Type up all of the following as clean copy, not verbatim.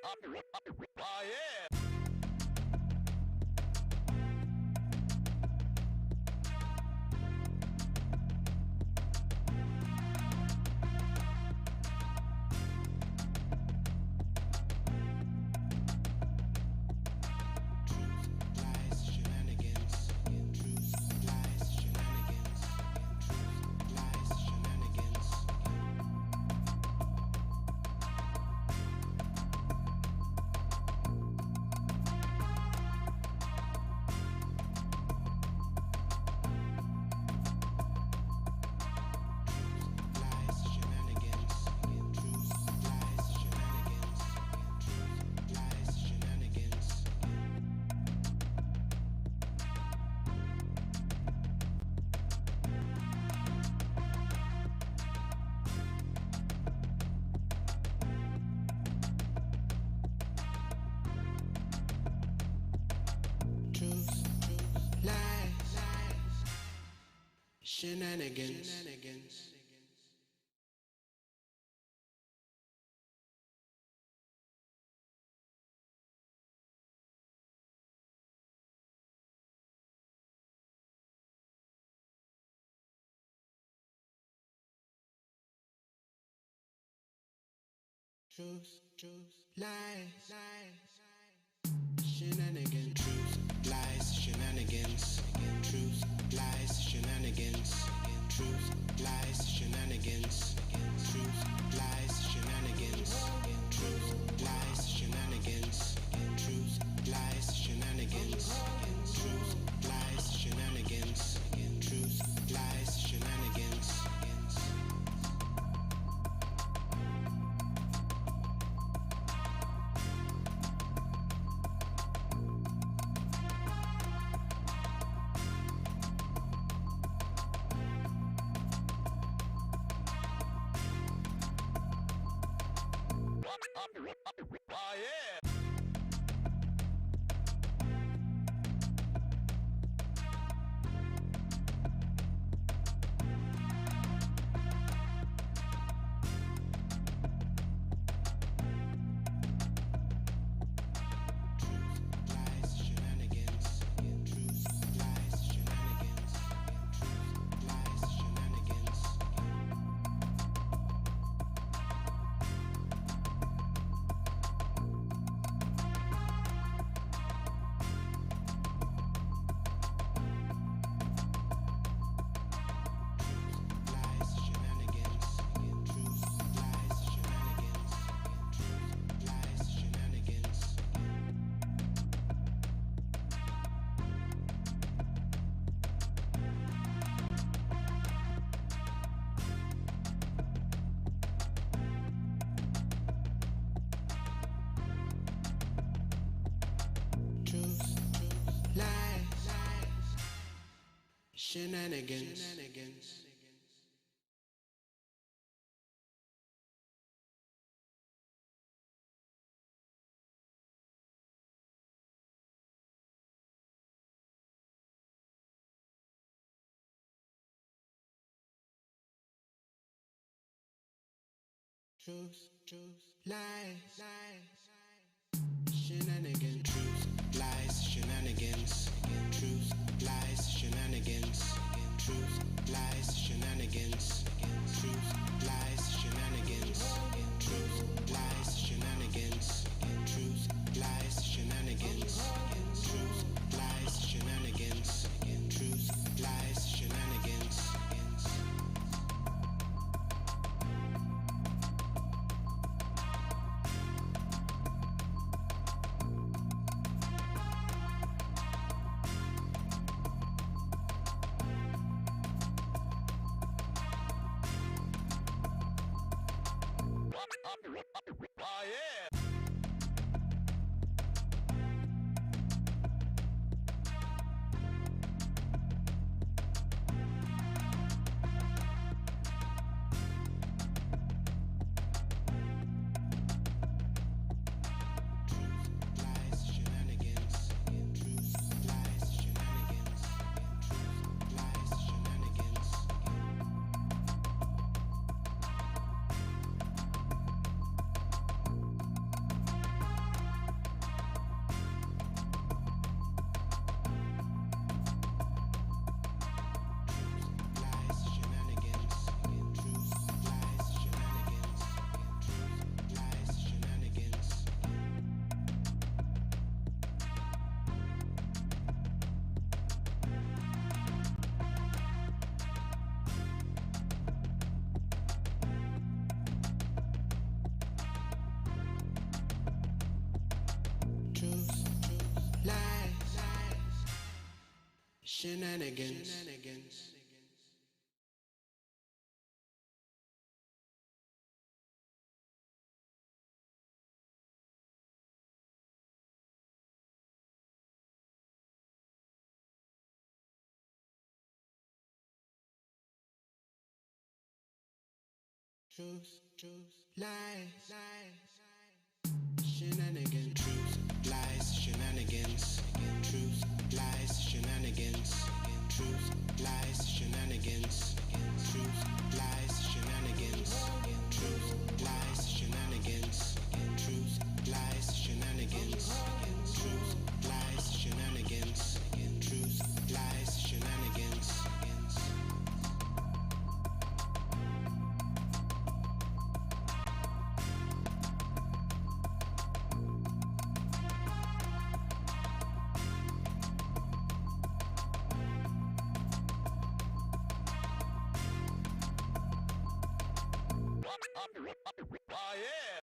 Oh yeah. Shenanigans. Truth, lies, shenanigans. Truth, lies, shenanigans. Truth, lies, shenanigans. Truth, lies, shenanigans. Truth, lies, shenanigans. Truth, lies, shenanigans. Truth, lies, shenanigans. Truth, lies, shenanigans. Truth, lies, shenanigans. Oh yeah. Shenanigans. Truth, lies, shenanigans. Truth, lies, shenanigans. Truth, lies, shenanigans. Truth, lies, shenanigans. Truth, lies, shenanigans. Truth, lies, shenanigans. Truth, lies, shenanigans. Truth, lies, shenanigans. Truth, lies, shenanigans. Oh yeah. Shenanigans. Truth, lies, shenanigans. Truth, lies, shenanigans. Truth, lies, shenanigans. Truth, lies, shenanigans. Truth, lies, shenanigans. Truth, lies, shenanigans. Truth, lies, shenanigans. Truth, lies, shenanigans. Truth, lies, shenanigans. Oh yeah.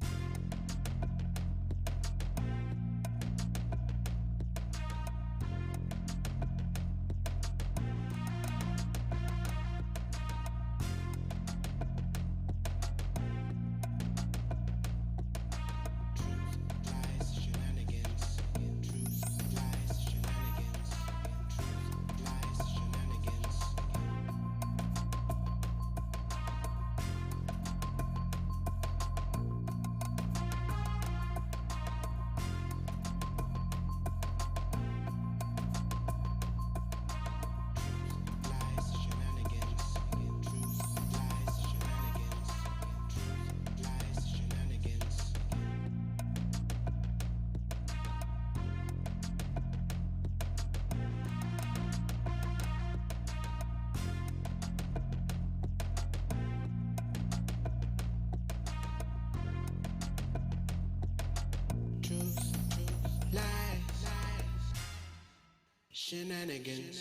Shenanigans.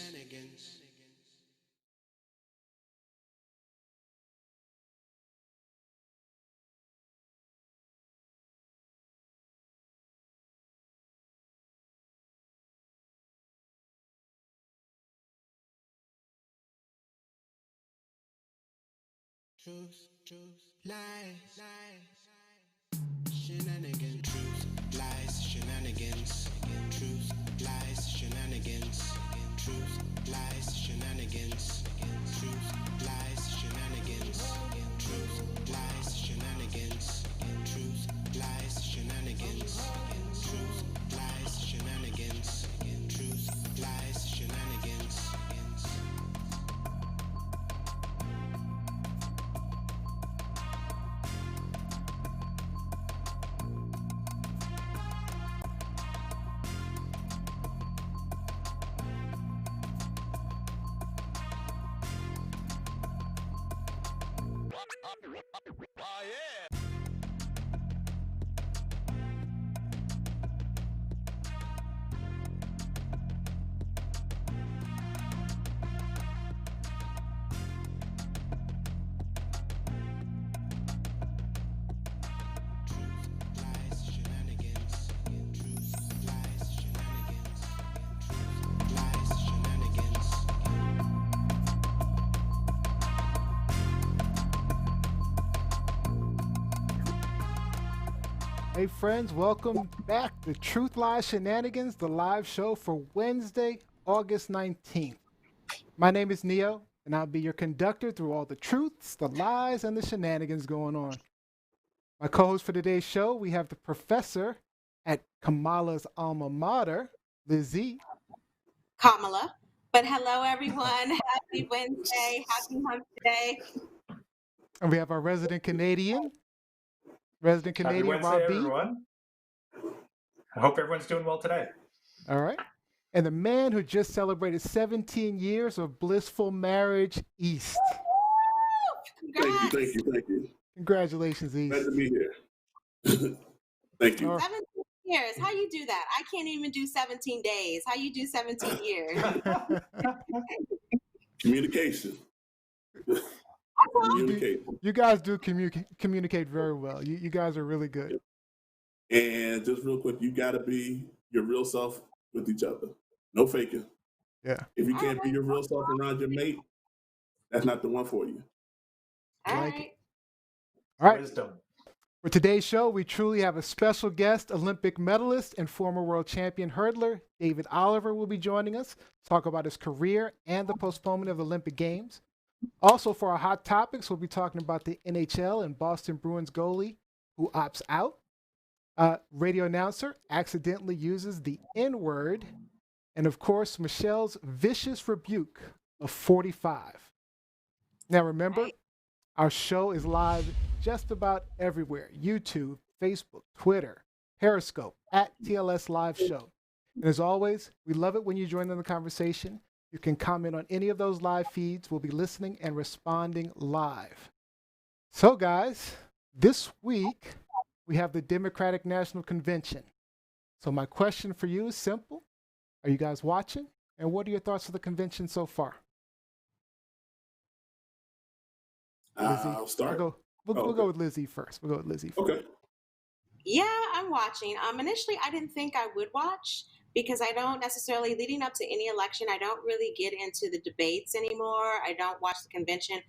Truth, lies, shenanigans. Truth, lies, shenanigans. Truth, lies, shenanigans. Truth, lies, shenanigans. Truth, lies, shenanigans. Truth, lies, shenanigans. Truth, lies, shenanigans. Truth, lies, shenanigans. Truth, lies, shenanigans. Oh yeah. Hey friends, welcome back to Truth Lies Shenanigans, the live show for Wednesday, August 19th. My name is Neo, and I'll be your conductor through all the truths, the lies, and the shenanigans going on. My co-host for today's show, we have the professor at Kamala's alma mater, Lizzie. Kamala. But hello, everyone. Happy Wednesday. Happy Hump Day. And we have our resident Canadian, Happy Rob Wednesday, B. everyone. I hope everyone's doing well today. All right. And the man who just celebrated 17 years of blissful marriage, East. Congrats. Thank you. Congratulations, East. Glad to be here. Thank you. 17 years. How you do that? I can't even do 17 days. How you do 17 years? Communication. You guys do communicate very well. You guys are really good. And just real quick, you got to be your real self with each other. No faking. Yeah. If you can't be your real self around your mate, that's not the one for you. All like right. All right. Wisdom. For today's show, we truly have a special guest, Olympic medalist and former world champion hurdler, David Oliver will be joining us to talk about his career and the postponement of the Olympic Games. Also, for our hot topics, we'll be talking about the NHL and Boston Bruins goalie who opts out. Radio announcer accidentally uses the N-word. And of course, Michelle's vicious rebuke of 45. Now, remember, our show is live just about everywhere: YouTube, Facebook, Twitter, Periscope, at TLS Live Show. And as always, we love it when you join in the conversation. You can comment on any of those live feeds. We'll be listening and responding live. So, guys, this week we have the Democratic National Convention. So my question for you is simple. Are you guys watching? And what are your thoughts of the convention so far? I'll start. We'll go with Lizzie first. Okay. Yeah, I'm watching. Initially, I didn't think I would watch because I don't necessarily, leading up to any election, I don't really get into the debates anymore. I don't watch the convention.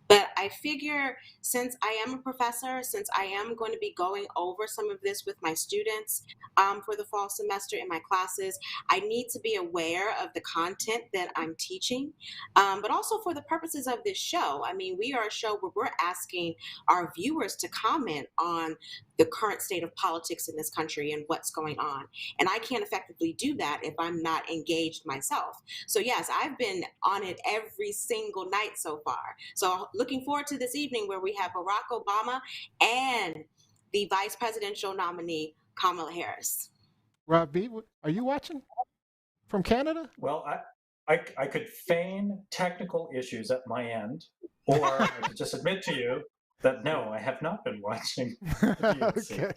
But I figure since I am a professor, since I am going to be going over some of this with my students for the fall semester in my classes, I need to be aware of the content that I'm teaching, but also for the purposes of this show. I mean, we are a show where we're asking our viewers to comment on the current state of politics in this country and what's going on. And I can't effectively do that if I'm not engaged myself. So yes, I've been on it every single night so far. So looking forward to this evening where we have Barack Obama and the vice presidential nominee, Kamala Harris. Rob B., are you watching from Canada? Well, I could feign technical issues at my end, or I could just admit to you that no, I have not been watching the Okay.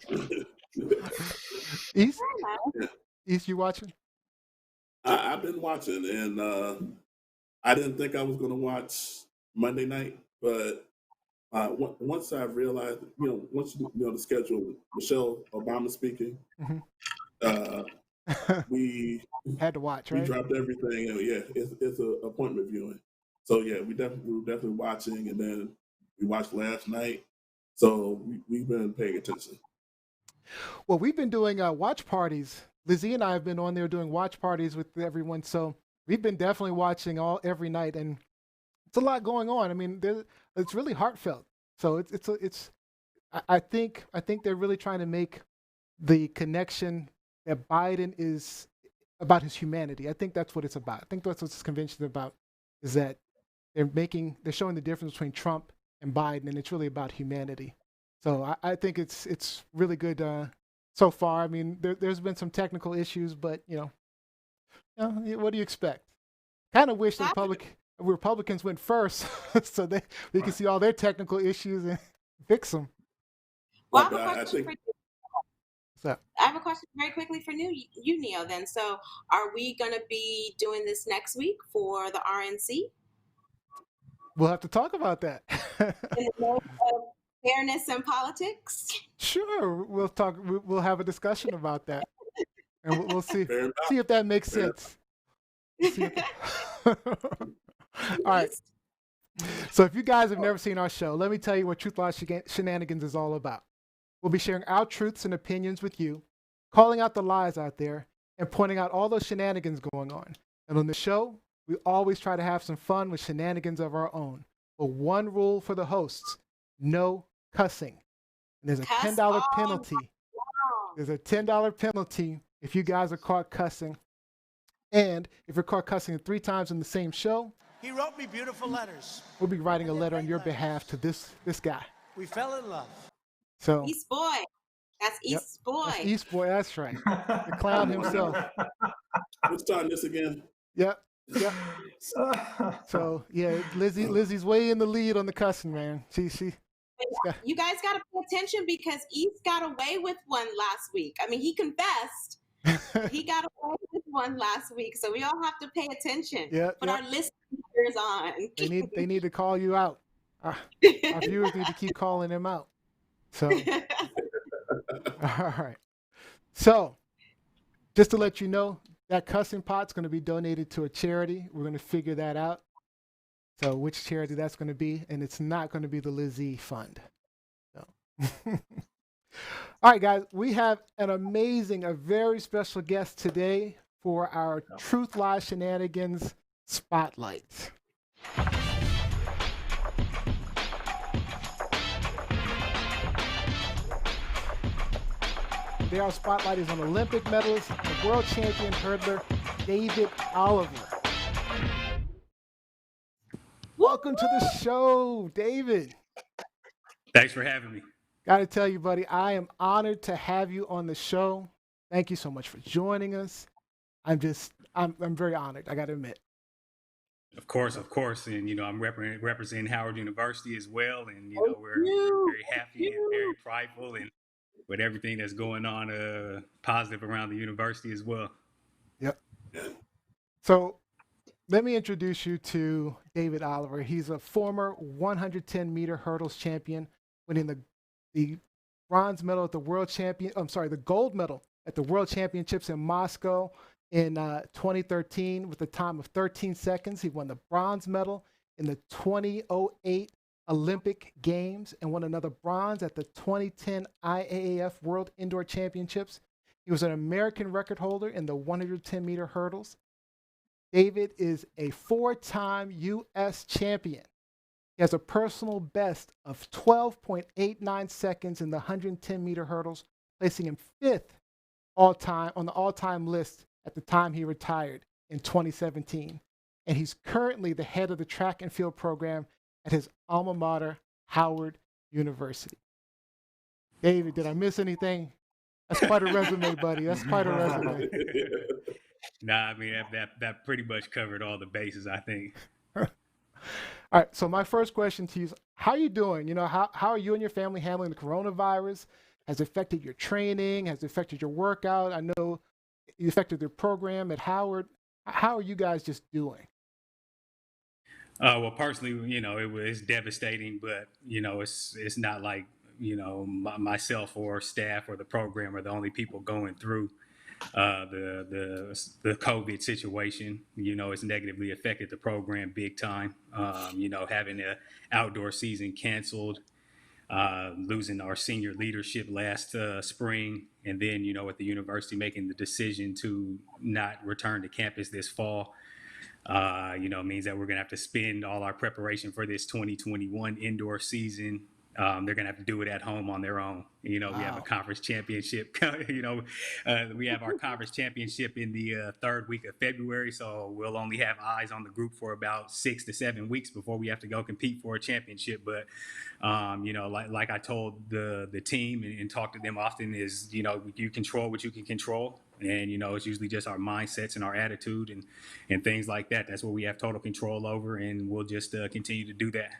East, you watching? I've been watching, and I didn't think I was going to watch Monday night, but once I realized, once you know the schedule, Michelle Obama speaking, we had to watch, right? We dropped everything, and it's an appointment viewing. So yeah, we were definitely watching, and then we watched last night. So we've been paying attention. Well, we've been doing watch parties. Lizzie and I have been on there doing watch parties with everyone. So we've been definitely watching every night, and it's a lot going on. I mean, it's really heartfelt. So I think they're really trying to make the connection that Biden is about his humanity. I think that's what it's about. I think that's what this convention is about, is that they're showing the difference between Trump and Biden, and it's really about humanity. So I think it's really good so far. I mean, there's been some technical issues, but what do you expect? Kind of wish the Republicans went first, so we can see all their technical issues and fix them. Well, I have a question very quickly for you, Neo. Then, so are we going to be doing this next week for the RNC? We'll have to talk about that. In the name of fairness and politics. Sure, we'll talk. We'll have a discussion about that, and we'll see if that makes sense. All right. So if you guys have never seen our show, let me tell you what Truth Lies Shenanigans is all about. We'll be sharing our truths and opinions with you, calling out the lies out there, and pointing out all those shenanigans going on. And on the show, we always try to have some fun with shenanigans of our own. But one rule for the hosts: no cussing. And there's a $10 penalty. There's a $10 penalty if you guys are caught cussing. And if you're caught cussing 3 times in the same show, he wrote me beautiful letters. We'll be writing a letter on your behalf to this guy. We fell in love. So East Boy. That's East Boy. That's East Boy, that's right. The clown himself. We're starting this again. Yep. So yeah, Lizzie's way in the lead on the cussing, man. You guys got to pay attention because East got away with one last week. I mean, he confessed. He got away with one last week, so we all have to pay attention. Put our listeners on. They need to call you out. Our viewers need to keep calling him out. So, all right. So, just to let you know, that cussing pot's going to be donated to a charity. We're going to figure that out. So which charity that's going to be, and it's not going to be the Lizzie Fund. So. All right, guys, we have a very special guest today for our Truth Lies Shenanigans Spotlight. Today our spotlight is on Olympic medalist and world champion hurdler David Oliver. Welcome to the show, David. Thanks for having me. Got to tell you, buddy, I am honored to have you on the show. Thank you so much for joining us. I'm very honored, I got to admit. Of course. And, I'm representing Howard University as well. And, we're very happy and very prideful and with everything that's going on positive around the university as well. Yep. So let me introduce you to David Oliver. He's a former 110-meter hurdles champion, winning the bronze medal at the the gold medal at the World Championships in Moscow in 2013 with a time of 13 seconds. He won the bronze medal in the 2008 Olympic Games and won another bronze at the 2010 IAAF World Indoor Championships. He was an American record holder in the 110-meter hurdles. David is a 4-time U.S. champion. He has a personal best of 12.89 seconds in the 110-meter hurdles, placing him 5th all-time on the all-time list at the time he retired in 2017. And he's currently the head of the track and field program at his alma mater, Howard University. David, did I miss anything? That's quite a resume, buddy. That's quite a resume. Nah, I mean, that pretty much covered all the bases, I think. All right, so my first question to you is, how are you doing? How are you and your family handling the coronavirus? Has it affected your training? Has it affected your workout? I know it affected your program at Howard. How are you guys just doing? Well, personally, it's devastating, but, it's not like, myself or staff or the program are the only people going through the COVID situation. It's negatively affected the program big time. Having the outdoor season canceled, losing our senior leadership last spring, and then, at the university making the decision to not return to campus this fall. Means that we're going to have to spend all our preparation for this 2021 indoor season. They're going to have to do it at home on their own. We have a conference championship. We have our conference championship in the third week of February. So we'll only have eyes on the group for about 6 to 7 weeks before we have to go compete for a championship. But, like I told the team and talk to them often is, you control what you can control. And, it's usually just our mindsets and our attitude and things like that. That's what we have total control over. And we'll just continue to do that.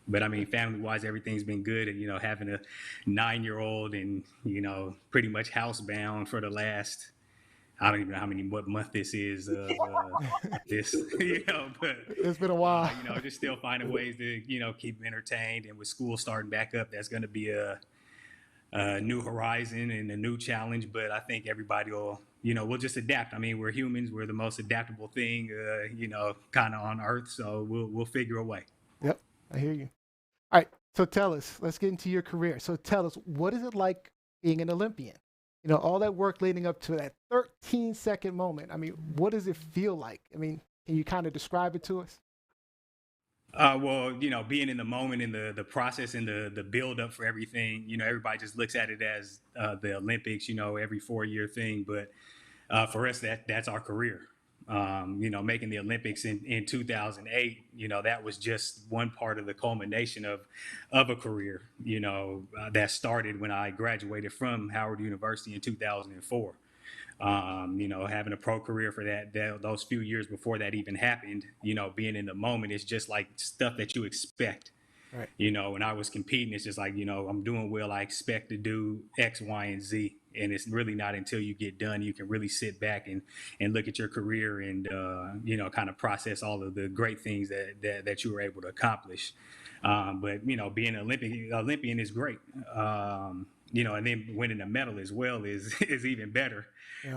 But I mean, family-wise, everything's been good. And, having a 9-year-old and, pretty much housebound for the last, I don't even know what month this is of this, but it's been a while, just still finding ways to, keep entertained. And with school starting back up, that's going to be a new horizon and a new challenge. But I think everybody will, we'll just adapt. I mean, we're humans. We're the most adaptable thing, kind of on earth. So we'll figure a way. Yep. I hear you. All right. So tell us, let's get into your career. So tell us, what is it like being an Olympian? All that work leading up to that 13-second moment. I mean, what does it feel like? I mean, can you kind of describe it to us? Well, being in the moment in the process and the build up for everything, everybody just looks at it as the Olympics, every 4-year thing. But for us, that's our career. Making the Olympics in 2008, that was just one part of the culmination of a career, that started when I graduated from Howard University in 2004. Having a pro career for those few years before that even happened, being in the moment is just like stuff that you expect. Right. When I was competing, it's just like, I'm doing well. I expect to do X, Y, and Z. And it's really not until you get done, you can really sit back and look at your career and, kind of process all of the great things that you were able to accomplish. But, being an Olympian is great. and then winning a medal as well is even better,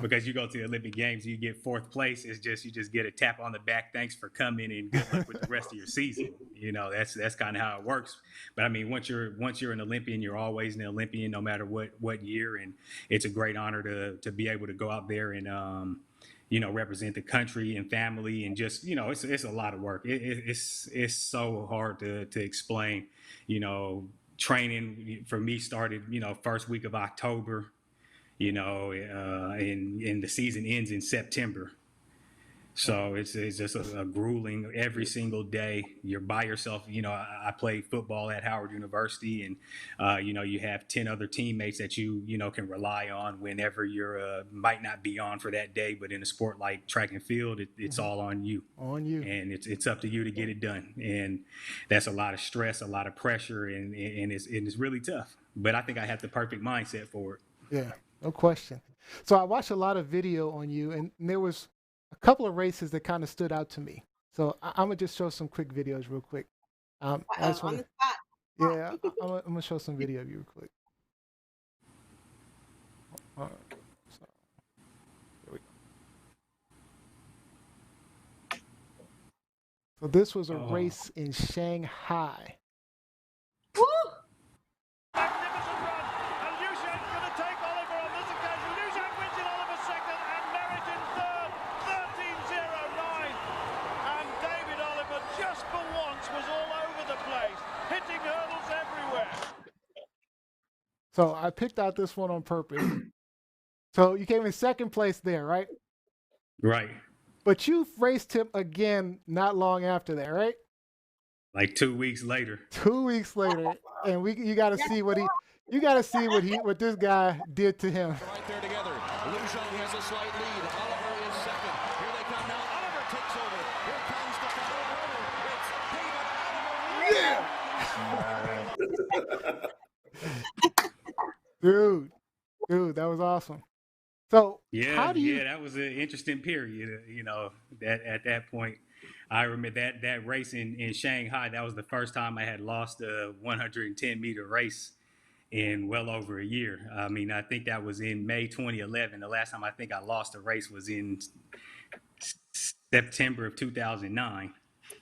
because you go to the Olympic Games, you get fourth place. It's just you just get a tap on the back, thanks for coming, and good luck with the rest of your season. That's kind of how it works. But I mean, once you're an Olympian, you're always an Olympian, no matter what year, and it's a great honor to be able to go out there and represent the country and family, and just it's a lot of work. It's so hard to explain. Training for me started first week of October, and the season ends in September. So it's just a grueling every single day. You're by yourself. I played football at Howard University, and you have 10 other teammates that you can rely on whenever you're might not be on for that day. But in a sport like track and field, it's all on you. On you. And it's up to you to get it done. And that's a lot of stress, a lot of pressure, and it's really tough. But I think I have the perfect mindset for it. Yeah, no question. So I watched a lot of video on you, and there was a couple of races that kind of stood out to me. So I'm gonna just show some quick videos real quick. I just on wanna, the spot. yeah, I'm gonna show some video of you real quick. All right, so, here we go. So this was a race in Shanghai. Woo! Magnificent run, and Liushan's going to take Oliver on this occasion. Liushan wins in Oliver's second, and Merritt in third, 13.09. And David Oliver, just for once, was all over the place, hitting hurdles everywhere. So I picked out this one on purpose. So you came in second place there, right? Right. But you raced him again not long after that, right? Like 2 weeks later. 2 weeks later, and you got to see what this guy did to him. Right there together. Liushan has a slight lead. Oliver is second. Here they come now. Oliver takes over. Here comes the final hurdle. It's David Oliver. Dude, that was awesome. So yeah, that was an interesting period. That at that point, I remember that race in Shanghai. That was the first time I had lost a 110-meter race in well over a year. I mean, I think that was in May 2011. The last time I think I lost a race was in September of 2009.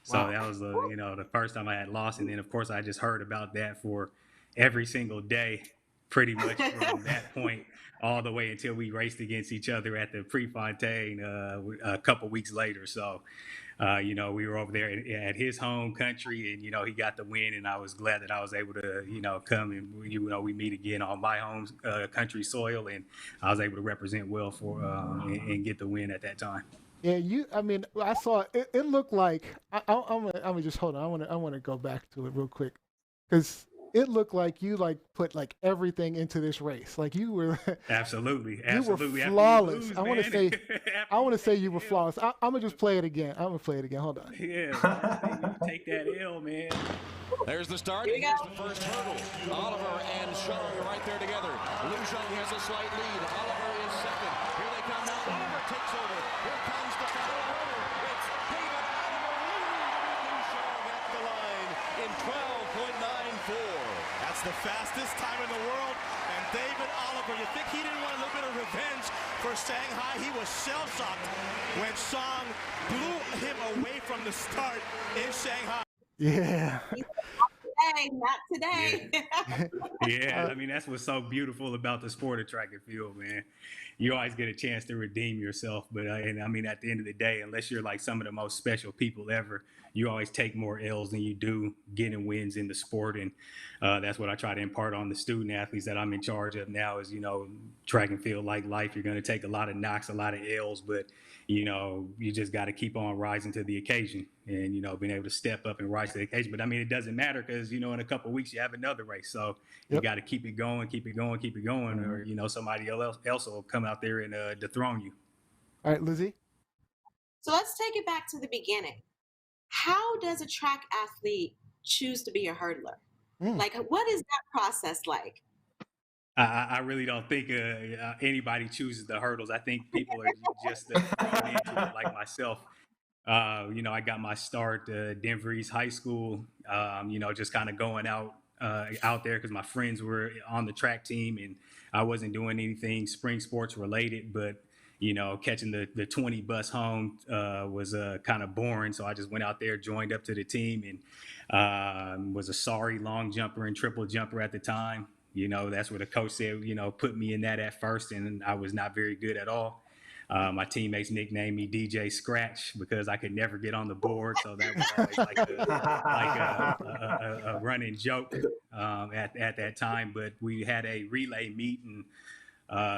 So that was the first time I had lost, and then of course I just heard about that for every single day, pretty much from that point all the way until we raced against each other at the Prefontaine a couple weeks later. So, we were over there at his home country, and, he got the win, and I was glad that I was able to, come and, we meet again on my home country soil, and I was able to represent well for and get the win at that time. Yeah, I saw it. It looked like I'm gonna just hold on. I want to go back to it real quick, because it looked like you put everything into this race. Like you were absolutely you were flawless. I want to say you were flawless. I'm gonna just play it again. I'm gonna play it again. Hold on. Yeah, you take that L, man. There's the start. Here's the first hurdle. Oliver and Shang right there together. Liushan has a slight lead. Oliver is second. Here they come now. Oliver takes over. Here comes the final hurdle. It's David Oliver. Liushan at the line in 12.94. That's the fastest time in the world. And David Oliver, you think he didn't want a little bit of revenge for Shanghai? He was shell-shocked when Shang blew him away from the start in Shanghai. Yeah. Not today. Yeah, I mean, that's what's so beautiful about the sport of track and field, man. You always get a chance to redeem yourself. But at the end of the day, unless you're like some of the most special people ever, you always take more L's than you do getting wins in the sport. And that's what I try to impart on the student athletes that I'm in charge of now is, track and field like life. You're going to take a lot of knocks, a lot of L's, but you just got to keep on rising to the occasion and, being able to step up and rise to the occasion. But it doesn't matter because, in a couple of weeks you have another race. So you got to keep it going, or, somebody else will come out there and dethrone you. All right, Lizzie. So let's take it back to the beginning. How does a track athlete choose to be a hurdler? What is that process like? I really don't think anybody chooses the hurdles. I think people are just thrown into it, like myself. I got my start at Denver East High School, just kind of going out out there because my friends were on the track team and I wasn't doing anything spring sports related. But catching the 20 bus home was kind of boring, so I just went out there, joined up to the team, and was a sorry long jumper and triple jumper at the time. That's what the coach said. Put me in that at first, and I was not very good at all. My teammates nicknamed me DJ Scratch because I could never get on the board, so that was always like a running joke at that time. But we had a relay meet and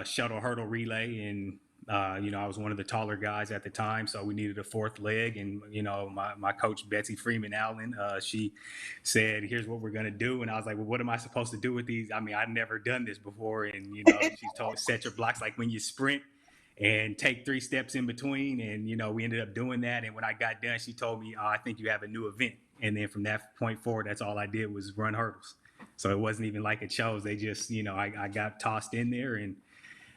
shuttle hurdle relay, and I was one of the taller guys at the time, so we needed a fourth leg. And my coach Betsy Freeman Allen, she said, "Here's what we're gonna do," and I was like, "Well, what am I supposed to do with these? I mean, I've never done this before." And she told set your blocks like when you sprint and take 3 steps in between. And, we ended up doing that. And when I got done, she told me, I think you have a new event. And then from that point forward, that's all I did was run hurdles. So it wasn't even like it chose. They just, I got tossed in there and,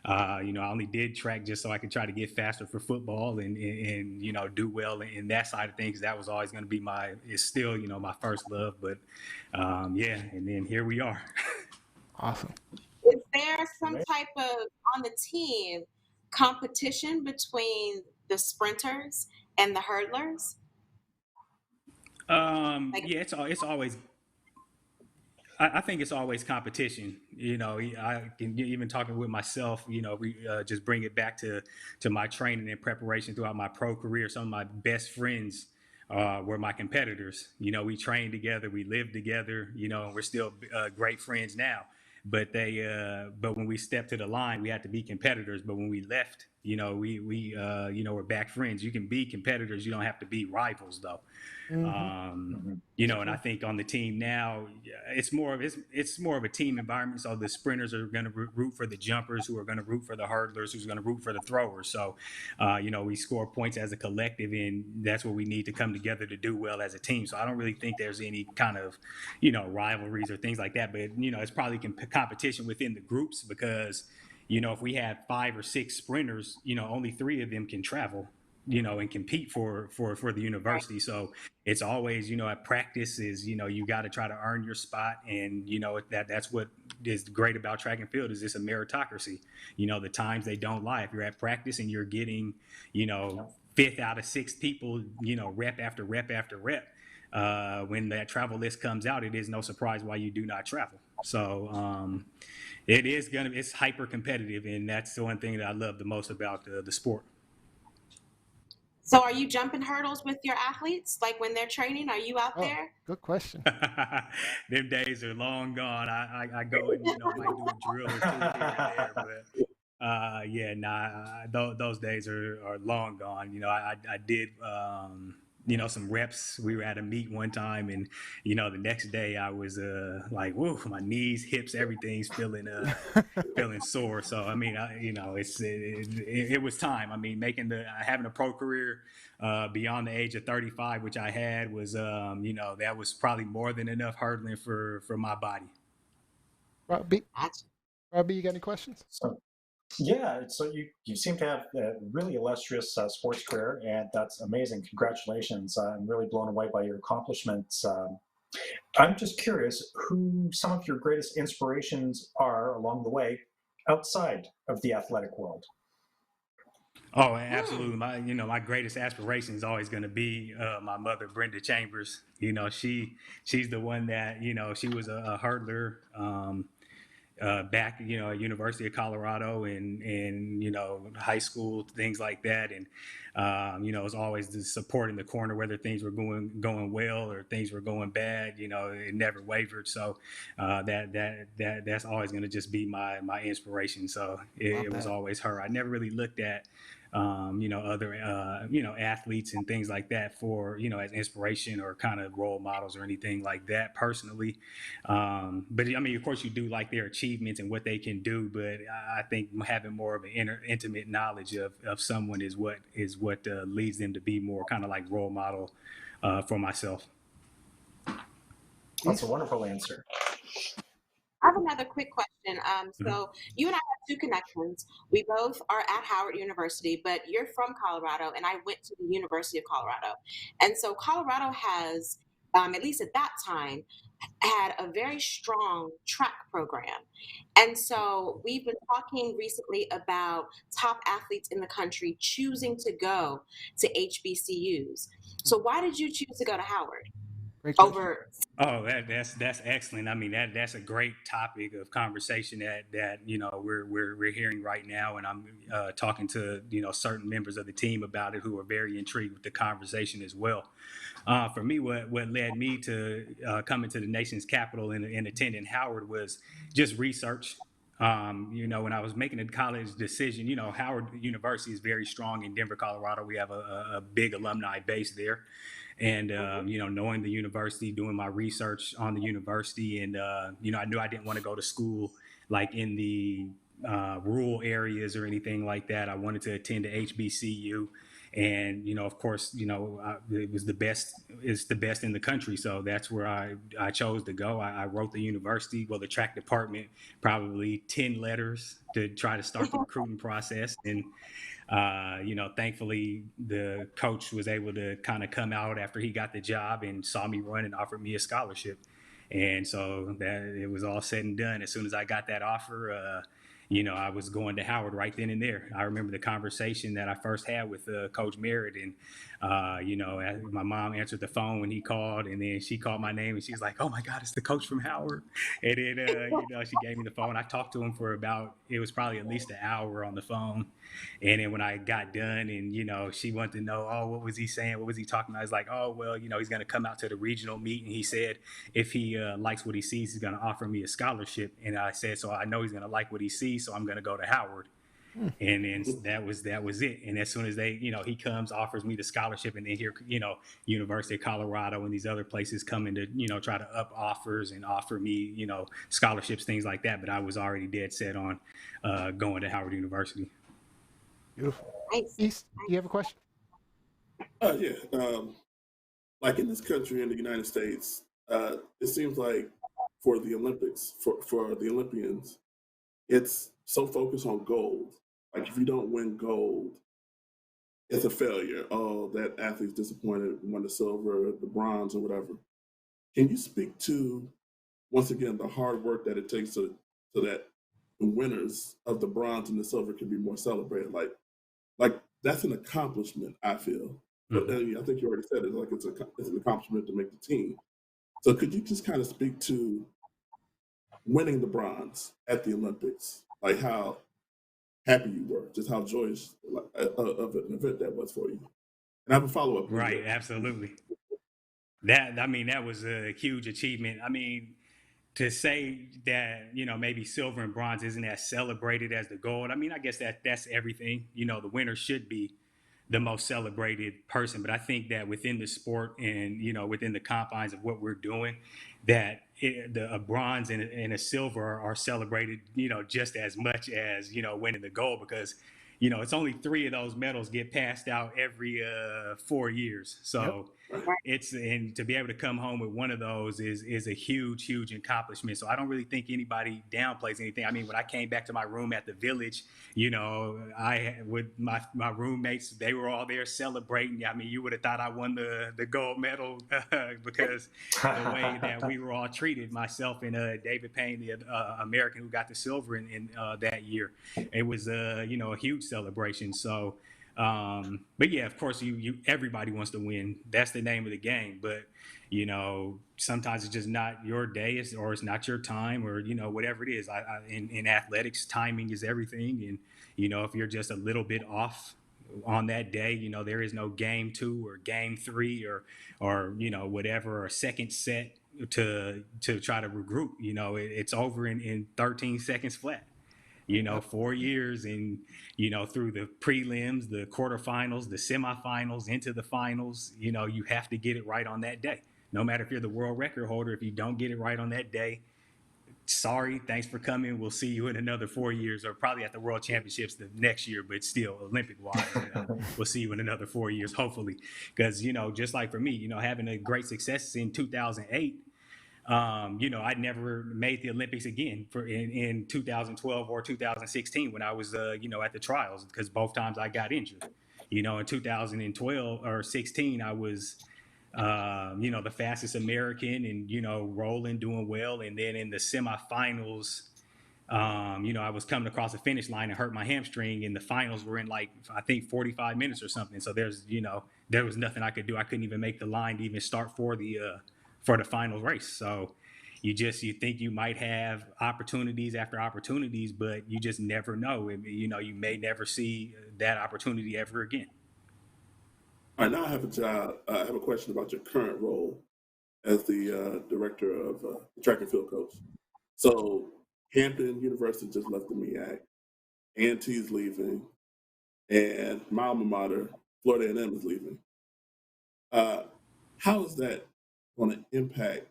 I only did track just so I could try to get faster for football and do well in that side of things. That was always going to be it's still, my first love. But, and then here we are. Awesome. Is there some type of, on the team, competition between the sprinters and the hurdlers? It's always. I think it's always competition. I can even talking with myself. We just bring it back to my training and preparation throughout my pro career. Some of my best friends were my competitors. We trained together, we lived together. And we're still great friends now. But but when we stepped to the line, we had to be competitors. But when we left, we're back friends. You can be competitors. You don't have to be rivals, though. And I think on the team now, it's more of a team environment. So the sprinters are going to root for the jumpers, who are going to root for the hurdlers, who's going to root for the throwers. So, we score points as a collective, and that's what we need to come together to do well as a team. So I don't really think there's any kind of, rivalries or things like that. But, it's probably competition within the groups because, if we have 5 or 6 sprinters, only 3 of them can travel, and compete for the university. So it's always, at practice is, you got to try to earn your spot. And, that's what is great about track and field is it's a meritocracy. The times they don't lie. If you're at practice and you're getting, 5th out of 6 people, rep after rep after rep, when that travel list comes out, it is no surprise why you do not travel. So it's hyper competitive. And that's the one thing that I love the most about the sport. So are you jumping hurdles with your athletes? Like when they're training, are you out there? Good question. Them days are long gone. I go and, might do a drill or 2 here and there. But those days are long gone. I did, some reps. We were at a meet one time and, the next day I was like, whoa, my knees, hips, everything's feeling sore. So, I mean, it was time. I mean, having a pro career beyond the age of 35, which I had was, that was probably more than enough hurdling for my body. Robbie, you got any questions? Yeah, so you seem to have a really illustrious sports career, and that's amazing. Congratulations. I'm really blown away by your accomplishments. I'm just curious who some of your greatest inspirations are along the way outside of the athletic world. Oh, absolutely. My greatest aspiration is always going to be my mother, Brenda Chambers. She's the one that, she was a hurdler back, at University of Colorado and high school, things like that. And, it was always the support in the corner, whether things were going well or things were going bad, it never wavered. So that's always going to just be my inspiration. So it was always her. I never really looked at, other, athletes and things like that for, as inspiration or kind of role models or anything like that personally. But I mean, of course you do like their achievements and what they can do, but I think having more of an intimate knowledge of someone is what leads them to be more kind of like role model for myself. That's a wonderful answer. I have another quick question. So you and I have 2 connections. We both are at Howard University, but you're from Colorado, and I went to the University of Colorado. And so Colorado has at least at that time, had a very strong track program. And so we've been talking recently about top athletes in the country choosing to go to HBCUs. So why did you choose to go to Howard Great question. over? Oh, that's excellent. I mean, that's a great topic of conversation that we're hearing right now, and I'm talking to certain members of the team about it who are very intrigued with the conversation as well. For me, what led me to coming to the nation's capital and attending Howard was just research. When I was making a college decision, Howard University is very strong in Denver, Colorado. We have a big alumni base there. And, knowing the university, doing my research on the university. And, I knew I didn't want to go to school like in the rural areas or anything like that. I wanted to attend a HBCU. And, of course, it was the best, it's the best in the country. So that's where I chose to go. I wrote the university, the track department, probably 10 letters to try to start the recruiting process. And, thankfully the coach was able to kind of come out after he got the job and saw me run and offered me a scholarship. And so that it was all said and done. As soon as I got that offer, I was going to Howard right then and there. I remember the conversation that I first had with Coach Merritt, and my mom answered the phone when he called, and then she called my name, and she's like, "Oh my God, it's the coach from Howard!" And then she gave me the phone. I talked to him for it was probably at least an hour on the phone, and then when I got done, and she wanted to know, "Oh, what was he saying? What was he talking about?" I was like, "Oh, well, he's going to come out to the regional meet, and he said if he likes what he sees, he's going to offer me a scholarship." And I said, "So I know he's going to like what he sees, so I'm going to go to Howard." And then that was it. And as soon as he comes, offers me the scholarship, and then here, University of Colorado and these other places come in to, try to up offers and offer me, scholarships, things like that. But I was already dead set on going to Howard University. Beautiful. Nice. East, do you have a question? Yeah. Like in this country, in the United States, it seems like for the Olympics, for the Olympians, it's so focused on gold. Like if you don't win gold, it's a failure. Oh, that athlete's disappointed, won the silver, the bronze, or whatever. Can you speak to, once again, the hard work that it takes so that the winners of the bronze and the silver can be more celebrated? Like that's an accomplishment, I feel. But I think you already said it. Like it's an accomplishment to make the team. So could you just kind of speak to winning the bronze at the Olympics, like how happy you were, just how joyous of an event that was for you? And I have a follow-up. Right, absolutely. That was a huge achievement. I mean, to say that, maybe silver and bronze isn't as celebrated as the gold, I mean, I guess that's everything. The winner should be the most celebrated person. But I think that within the sport and, within the confines of what we're doing, that a bronze and a silver are celebrated, just as much as, winning the gold, because, it's only 3 of those medals get passed out every 4 years. So and to be able to come home with one of those is a huge accomplishment. So I don't really think anybody downplays anything. I mean, when I came back to my room at the Village, I with my roommates, they were all there celebrating. I mean, you would have thought I won the gold medal because the way that we were all treated, myself and David Payne, the American who got the silver in that year. It was a huge celebration. So but yeah, of course, everybody wants to win. That's the name of the game. But sometimes it's just not your day, or it's not your time, or whatever it is. In athletics, timing is everything. And if you're just a little bit off on that day, there is no game 2 or game 3 or whatever, or second set to try to regroup. It's over in 13 seconds flat. 4 years, and through the prelims, the quarterfinals, the semifinals, into the finals, you have to get it right on that day. No matter if you're the world record holder, if you don't get it right on that day, sorry, thanks for coming. We'll see you in another 4 years, or probably at the World Championships the next year, but still Olympic-wise, we'll see you in another 4 years, hopefully. Because, just like for me, having a great success in 2008, I never made the Olympics again in 2012 or 2016 when I was, at the trials, because both times I got injured. In 2012 or 16, I was the fastest American and, rolling, doing well. And then in the semifinals, I was coming across the finish line and hurt my hamstring, and the finals were in I think 45 minutes or something. So there was nothing I could do. I couldn't even make the line to even start for the final race. So you think you might have opportunities after opportunities, but you just never know. You may never see that opportunity ever again. All right, now I have a question about your current role as the director of the track and field coach. So Hampton University just left the MEAC, A&T's leaving, and my alma mater, Florida A&M, is leaving. How is that going to impact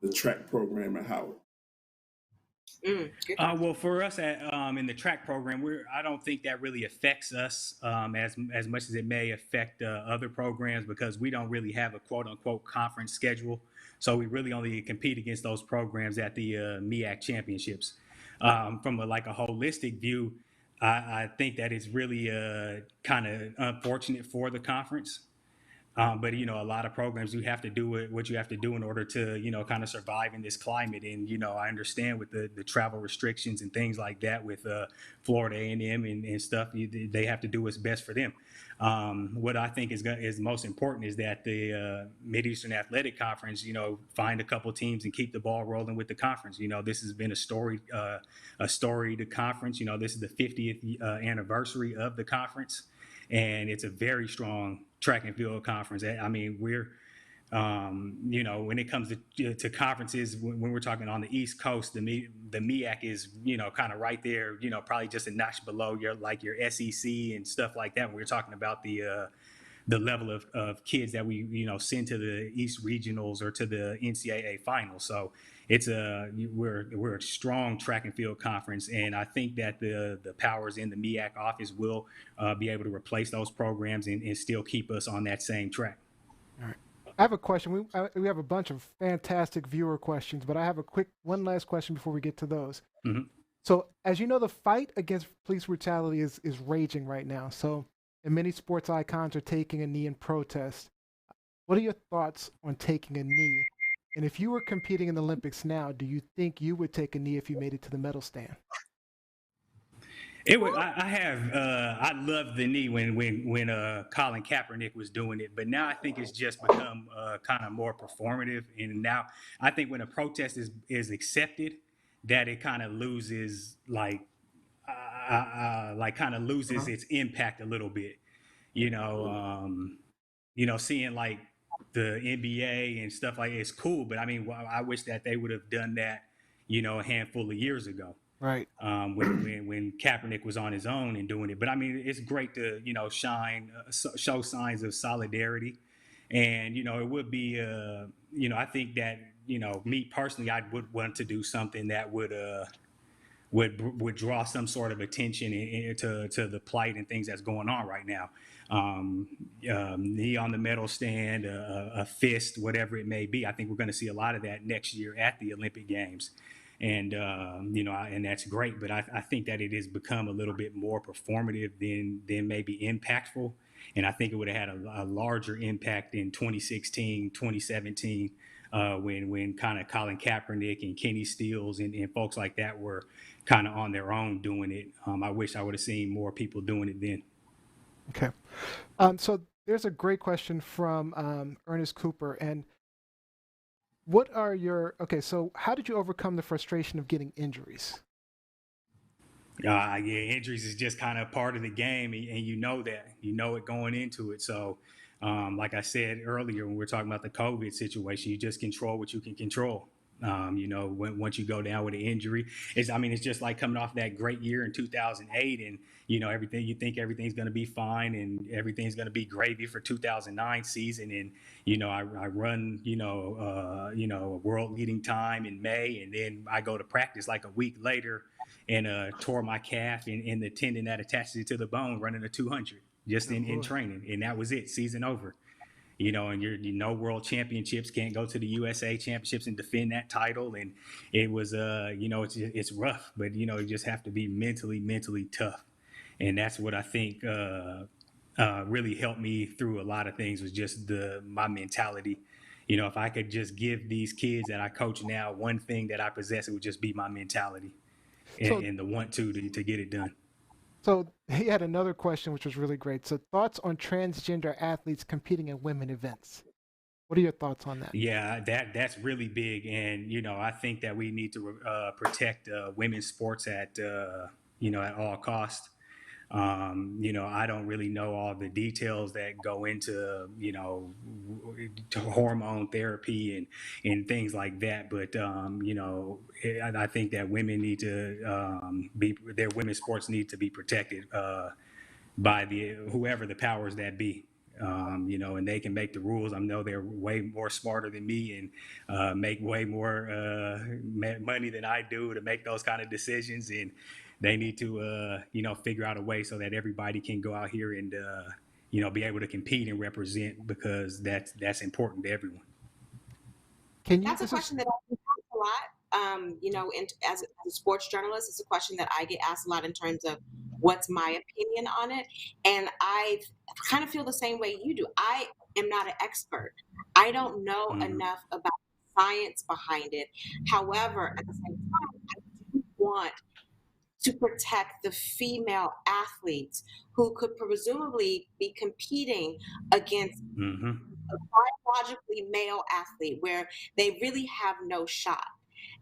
the track program at Howard? Well, for us in the track program, I don't think that really affects us as much as it may affect other programs, because we don't really have a quote unquote conference schedule. So we really only compete against those programs at the MEAC championships. From a holistic view, I think that it's really kind of unfortunate for the conference. But a lot of programs, you have to do what you have to do in order to kind of survive in this climate. And I understand with the travel restrictions and things like that with Florida A&M and stuff, they have to do what's best for them. What I think is most important is that the Mid-Eastern Athletic Conference, find a couple teams and keep the ball rolling with the conference. This has been a storied conference. This is the 50th anniversary of the conference. And it's a very strong track and field conference. I mean, we're, when it comes to conferences, when we're talking on the East Coast, the MEAC is, kind of right there, probably just a notch below your SEC and stuff like that. When we're talking about the level of kids that we, send to the East Regionals or to the NCAA finals. So we're a strong track and field conference, and I think that the powers in the MEAC office will be able to replace those programs and still keep us on that same track. All right. I have a question. We have a bunch of fantastic viewer questions, but I have one last question before we get to those. Mm-hmm. So, as you know, the fight against police brutality is raging right now. So, and many sports icons are taking a knee in protest. What are your thoughts on taking a knee? And if you were competing in the Olympics now, do you think you would take a knee if you made it to the medal stand? I loved the knee when Colin Kaepernick was doing it, but now I think it's just become kind of more performative. And now I think when a protest is accepted, that it kind of loses its impact a little bit. Seeing the NBA and stuff it's cool, but I mean, I wish that they would have done that, a handful of years ago. Right. When Kaepernick was on his own and doing it. But I mean, it's great to, show signs of solidarity. And, it would be, I think that, me personally, I would want to do something that would draw some sort of attention to the plight and things that's going on right now. Knee on the medal stand, a fist, whatever it may be. I think we're going to see a lot of that next year at the Olympic Games. And, and that's great. But I think that it has become a little bit more performative than maybe impactful. And I think it would have had a larger impact in 2016, 2017, when kind of Colin Kaepernick and Kenny Stills and folks like that were kind of on their own doing it. I wish I would have seen more people doing it then. Okay. So there's a great question from Ernest Cooper. And so how did you overcome the frustration of getting injuries? Injuries is just kind of part of the game, and you know it going into it. So, like I said earlier, when we were talking about the COVID situation, you just control what you can control. Once you go down with an injury, it's just like coming off that great year in 2008, and you think everything's going to be fine and everything's going to be gravy for 2009 season, and I run a world leading time in May, and then I go to practice like a week later and tore my calf and the tendon that attaches it to the bone running a 200 just in training, and that was it, season over. And world championships, can't go to the USA championships and defend that title. And it was, it's rough, but, you just have to be mentally tough. And that's what I think really helped me through a lot of things was just my mentality. You know, if I could just give these kids that I coach now one thing that I possess, it would just be my mentality So, and the want to get it done. so he had another question, which was really great. So, thoughts on transgender athletes competing in women events? What are your thoughts on that? Yeah, that's really big, and you know, I think that we need to protect women's sports at at all costs. You know, I don't really know all the details that go into, to hormone therapy and things like that. But, I think that women need to their women's sports need to be protected by whoever the powers that be. And they can make the rules. I know they're way more smarter than me and make way more money than I do to make those kind of decisions. And they need to, figure out a way so that everybody can go out here and, be able to compete and represent, because that's important to everyone. That's a question that I get asked a lot. As a sports journalist, it's a question that I get asked a lot in terms of what's my opinion on it. And I kind of feel the same way you do. I am not an expert. I don't know enough about the science behind it. However, at the same time, I do want to protect the female athletes who could presumably be competing against a biologically male athlete where they really have no shot.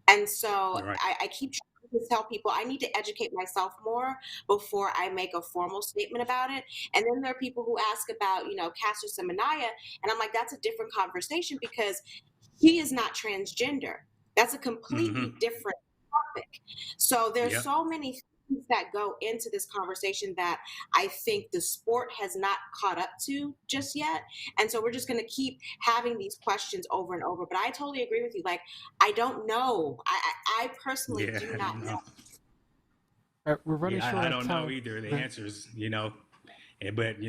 And so Right. I keep trying to tell people I need to educate myself more before I make a formal statement about it. And then there are people who ask about, Caster Semenya, and I'm like, that's a different conversation because he is not transgender. That's a completely different topic. So there's so many things that go into this conversation that I think the sport has not caught up to just yet. And so we're just going to keep having these questions over and over. But I totally agree with you. Like, I don't know. I personally do not know. All right, we're running short I on don't time. know either. The answers, but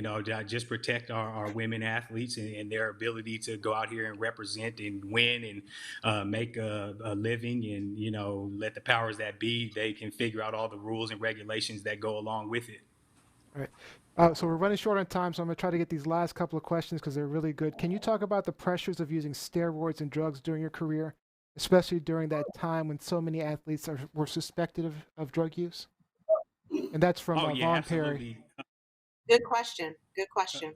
just protect our women athletes and their ability to go out here and represent and win and make a living, and let the powers that be, they can figure out all the rules and regulations that go along with it. All right. So we're running short on time, so I'm going to try to get these last couple of questions because they're really good. Can you talk about the pressures of using steroids and drugs during your career, especially during that time when so many athletes were suspected of drug use? And that's from Vaughn absolutely. Perry. Good question. Good question.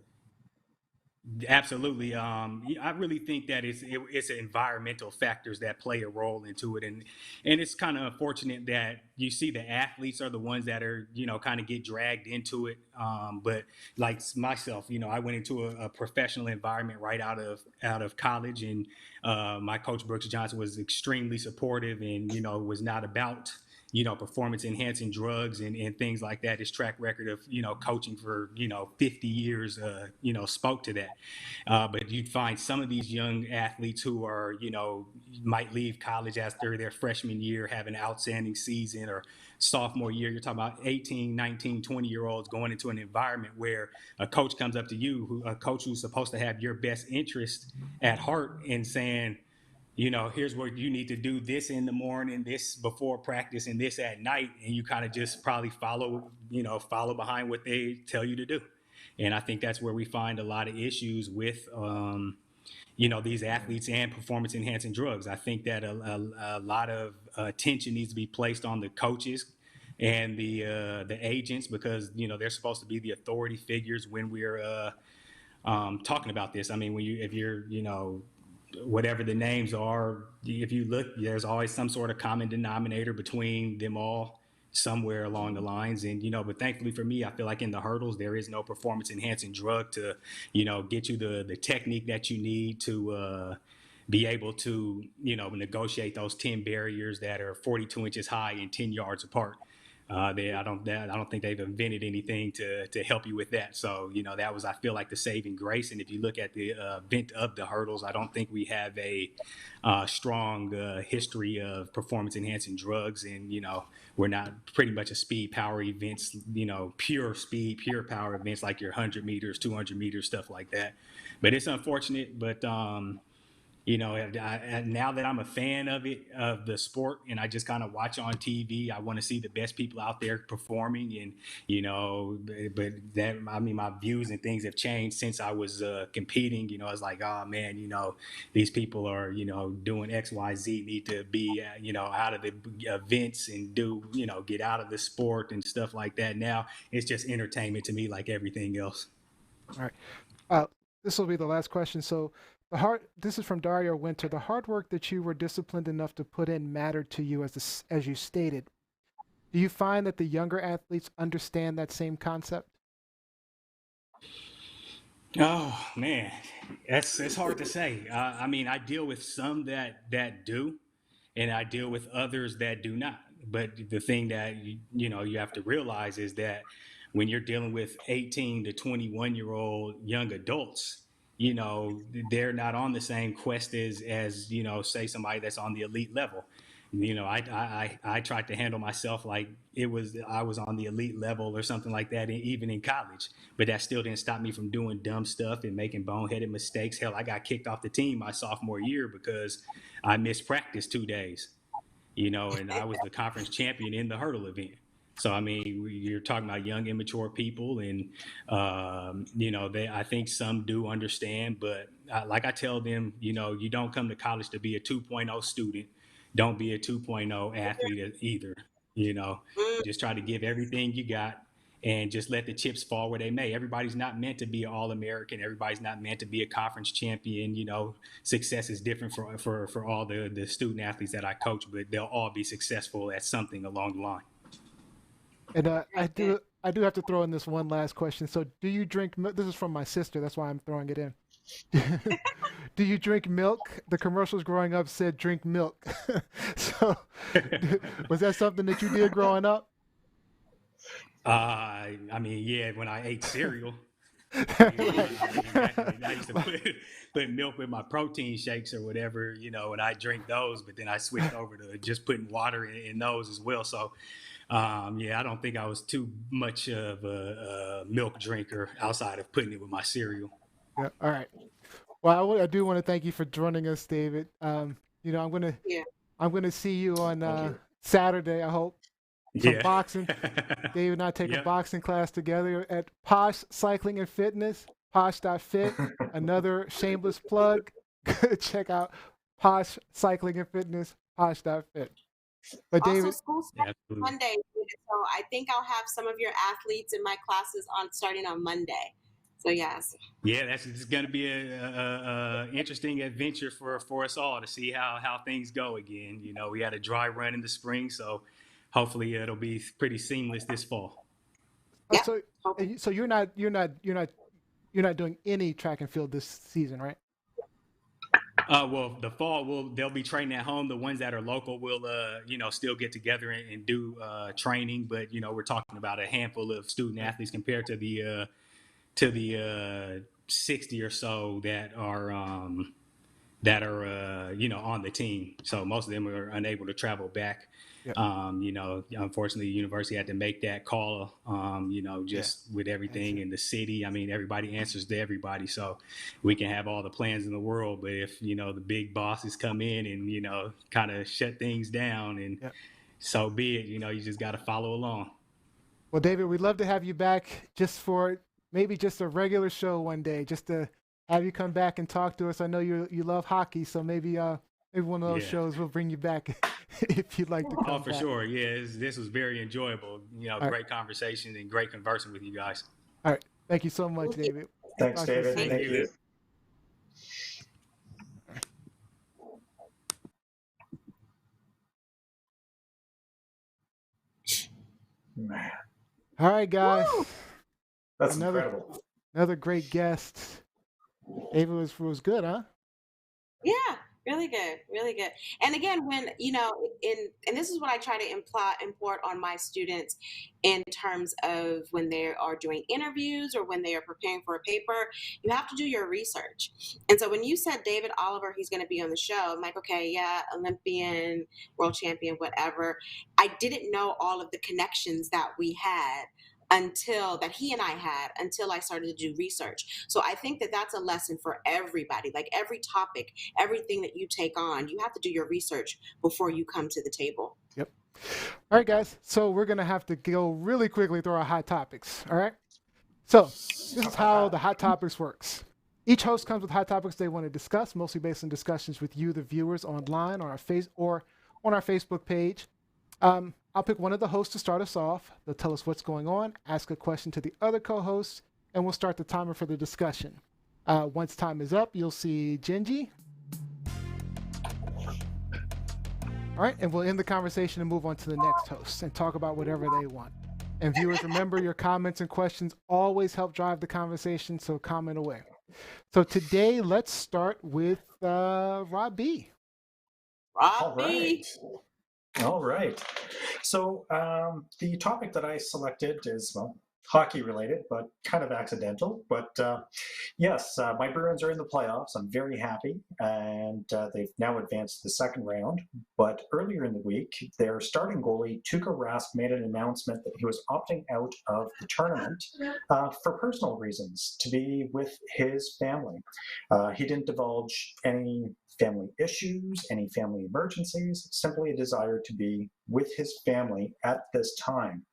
Absolutely. I really think that it's environmental factors that play a role into it. And it's kind of unfortunate that you see the athletes are the ones that are, kind of get dragged into it. But like myself, I went into a professional environment right out of college, and my coach, Brooks Johnson, was extremely supportive and, was not about performance enhancing drugs and things like that. His track record of, coaching for, 50 years, spoke to that. But you'd find some of these young athletes who are, might leave college after their freshman year, have an outstanding season, or sophomore year. You're talking about 18, 19, 20-year-olds going into an environment where a coach comes up to you, a coach who's supposed to have your best interest at heart, and saying, here's what you need to do, this in the morning, this before practice, and this at night. And you kind of just probably follow behind what they tell you to do. And I think that's where we find a lot of issues with, these athletes and performance enhancing drugs. I think that a lot of attention needs to be placed on the coaches and the agents, because, they're supposed to be the authority figures when we're talking about this. I mean, if you're, whatever the names are, if you look, there's always some sort of common denominator between them all somewhere along the lines. And, but thankfully for me, I feel like in the hurdles, there is no performance enhancing drug to, get you the technique that you need to be able to, negotiate those 10 barriers that are 42 inches high and 10 yards apart. I don't think they've invented anything to help you with that. So, that was, I feel like, the saving grace. And if you look at the event of the hurdles, I don't think we have a strong history of performance enhancing drugs. And, we're not pretty much a speed power events, pure speed, pure power events like your 100 meters, 200 meters, stuff like that. But it's unfortunate. But, Now that I'm a fan of it, of the sport, and I just kind of watch on TV, I want to see the best people out there performing. And, but that, I mean, my views and things have changed since I was competing. It's like, oh man, these people are, doing X, Y, Z, need to be, out of the events and get out of the sport and stuff like that. Now it's just entertainment to me, like everything else. All right. This will be the last question. So this is from Dario Winter. The hard work that you were disciplined enough to put in mattered to you, as you stated. Do you find that the younger athletes understand that same concept? Oh man, it's hard to say. I mean, I deal with some that do, and I deal with others that do not. But the thing that you have to realize is that when you're dealing with 18 to 21-year-old young adults, they're not on the same quest as say somebody that's on the elite level. I tried to handle myself like I was on the elite level or something like that, even in college. But that still didn't stop me from doing dumb stuff and making boneheaded mistakes. Hell, I got kicked off the team my sophomore year because I missed practice 2 days. And I was the conference champion in the hurdle event. So, I mean, you're talking about young, immature people, and, I think some do understand. But like I tell them, you don't come to college to be a 2.0 student. Don't be a 2.0 athlete either. Just try to give everything you got and just let the chips fall where they may. Everybody's not meant to be an All-American. Everybody's not meant to be a conference champion. Success is different for all the student athletes that I coach, but they'll all be successful at something along the line. And I do have to throw in this one last question. So do you drink milk? This is from my sister. That's why I'm throwing it in. Do you drink milk? The commercials growing up said drink milk. So was that something that you did growing up? I mean, yeah, when I ate cereal. I used to put milk with my protein shakes or whatever, and I drink those, but then I switched over to just putting water in those as well. So I don't think I was too much of a milk drinker outside of putting it with my cereal. Yeah. All right. Well, I do want to thank you for joining us, David. I'm gonna see you on Saturday. I hope. Some boxing. David and I take a boxing class together at Posh Cycling and Fitness. Posh.fit. Another shameless plug. Check out Posh Cycling and Fitness. Posh.fit. But also, David, school starts Monday, so I think I'll have some of your athletes in my classes starting on Monday. So yes. Yeah, it's going to be a interesting adventure for us all to see how things go again. We had a dry run in the spring, so hopefully it'll be pretty seamless this fall. Yeah. So you're not doing any track and field this season, right? Well, the fall they'll be training at home. The ones that are local will still get together and do training, but we're talking about a handful of student athletes compared to the 60 or so that are on the team. So most of them are unable to travel back. Yep. Unfortunately, the university had to make that call, with everything in the city. I mean, everybody answers to everybody. So we can have all the plans in the world, but if, the big bosses come in and, kind of shut things down, and so be it, you just got to follow along. Well, David, we'd love to have you back just for maybe just a regular show one day, just to have you come back and talk to us. I know you love hockey, so maybe one of those shows will bring you back if you'd like to come back. Oh, for sure. Yeah, this was very enjoyable. Great conversation and great conversing with you guys. All right. Thank you so much, David. Thanks, David. Thank you. Man. All right, guys. Woo! That's incredible. Another great guest. David was good, huh? Yeah, really good, really good. And again, when and this is what I try to import on my students in terms of when they are doing interviews or when they are preparing for a paper, you have to do your research. And so when you said David Oliver, he's going to be on the show, I'm like, okay, yeah, Olympian, world champion, whatever. I didn't know all of the connections that we had until I started to do research. So I think that that's a lesson for everybody. Like every topic, everything that you take on, you have to do your research before you come to the table. Yep. All right, guys. So we're going to have to go really quickly through our hot topics. All right. So this is how the hot topics works. Each host comes with hot topics they want to discuss, mostly based on discussions with you, the viewers, online on our Facebook page. I'll pick one of the hosts to start us off. They'll tell us what's going on, ask a question to the other co-hosts, and we'll start the timer for the discussion. Once time is up, you'll see Genji. All right, and we'll end the conversation and move on to the next host and talk about whatever they want. And viewers, remember your comments and questions always help drive the conversation, so comment away. So today, let's start with Rob B. All right. So the topic that I selected is, well, hockey related, but kind of accidental. But yes, my Bruins are in the playoffs. I'm very happy. And they've now advanced to the second round. But earlier in the week, their starting goalie, Tuukka Rask, made an announcement that he was opting out of the tournament for personal reasons, to be with his family. He didn't divulge any family issues, any family emergencies, simply a desire to be with his family at this time.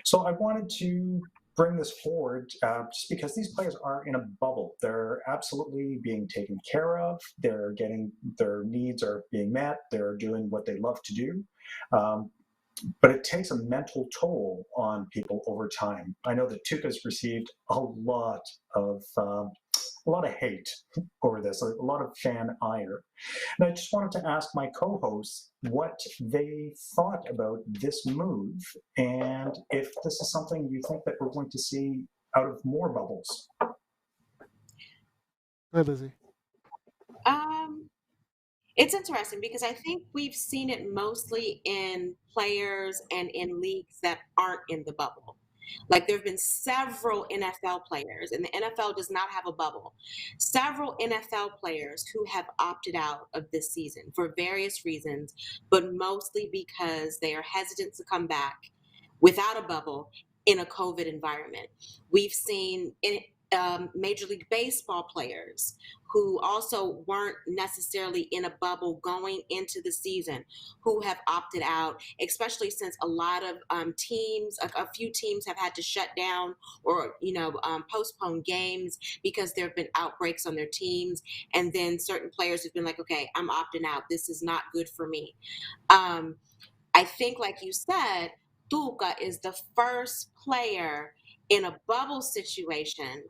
So I wanted to bring this forward just because these players are in a bubble. They're absolutely being taken care of. They're getting, their needs are being met. They're doing what they love to do. But it takes a mental toll on people over time. I know that Tuukka's received a lot of hate over this, a lot of fan ire. And I just wanted to ask my co-hosts what they thought about this move and if this is something you think that we're going to see out of more bubbles. Go ahead, Lizzie. It's interesting because I think we've seen it mostly in players and in leagues that aren't in the bubble. Like there have been several NFL players, and the NFL does not have a bubble, several NFL players who have opted out of this season for various reasons, but mostly because they are hesitant to come back without a bubble in a COVID environment. We've seen Major League Baseball players who also weren't necessarily in a bubble going into the season who have opted out, especially since a lot of teams, a few teams have had to shut down or, postpone games because there have been outbreaks on their teams. And then certain players have been like, okay, I'm opting out. This is not good for me. I think, like you said, Tuukka is the first player in a bubble situation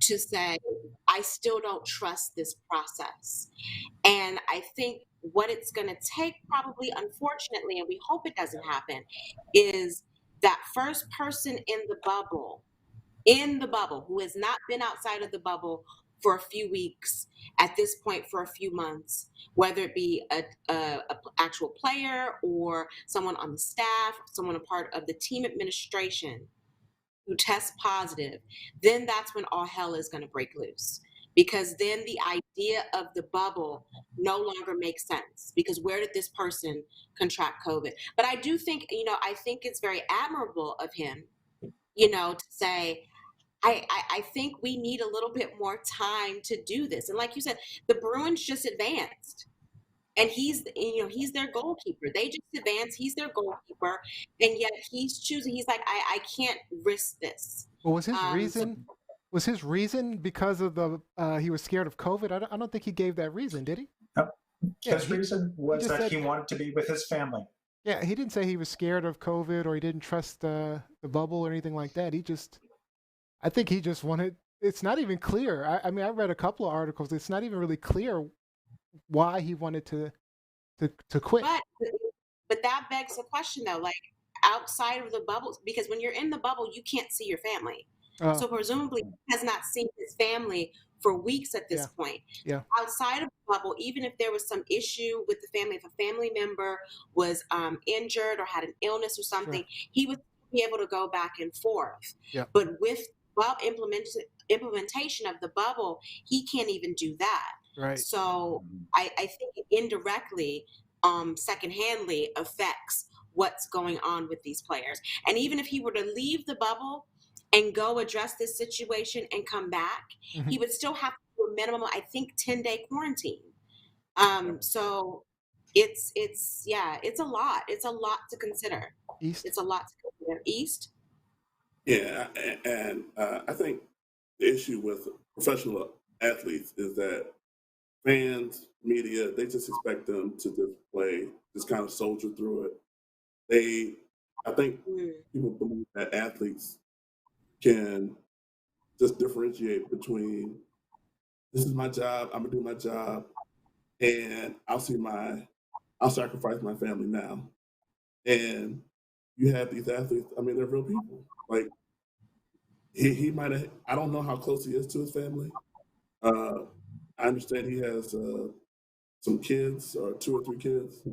to say, I still don't trust this process. And I think what it's going to take probably, unfortunately, and we hope it doesn't happen, is that first person in the bubble, who has not been outside of the bubble for a few weeks, at this point for a few months, whether it be a actual player or someone on the staff, someone a part of the team administration, who test positive, then that's when all hell is going to break loose. Because then the idea of the bubble no longer makes sense. Because where did this person contract COVID? But I do think, I think it's very admirable of him, to say, I think we need a little bit more time to do this. And like you said, the Bruins just advanced. And he's their goalkeeper. They just advance. He's their goalkeeper, and yet he's choosing. He's like, I can't risk this. Well, was his reason? Was his reason because of the he was scared of COVID? I don't think he gave that reason, did he? No. His reason was that he wanted to be with his family. Yeah, he didn't say he was scared of COVID or he didn't trust the bubble or anything like that. I think he just wanted. It's not even clear. I mean, I read a couple of articles. It's not even really clear why he wanted to quit. But that begs the question, though, like outside of the bubble, because when you're in the bubble, you can't see your family. So presumably he has not seen his family for weeks at this point. Yeah. Outside of the bubble, even if there was some issue with the family, if a family member was injured or had an illness or something, he would be able to go back and forth. Yeah. But with implementation of the bubble, he can't even do that. Right. So I think it indirectly, secondhandly affects what's going on with these players. And even if he were to leave the bubble and go address this situation and come back, he would still have to do a minimum, I think, 10-day quarantine. So it's a lot. It's a lot to consider. East? It's a lot to consider. East? Yeah, and I think the issue with professional athletes is that fans, media, they just expect them to just play, just kind of soldier through it. I think people believe that athletes can just differentiate between this is my job, I'm gonna do my job, and I'll sacrifice my family now. And you have these athletes, I mean, they're real people. Like he might have, I don't know how close he is to his family. I understand he has some kids, or 2 or 3 kids.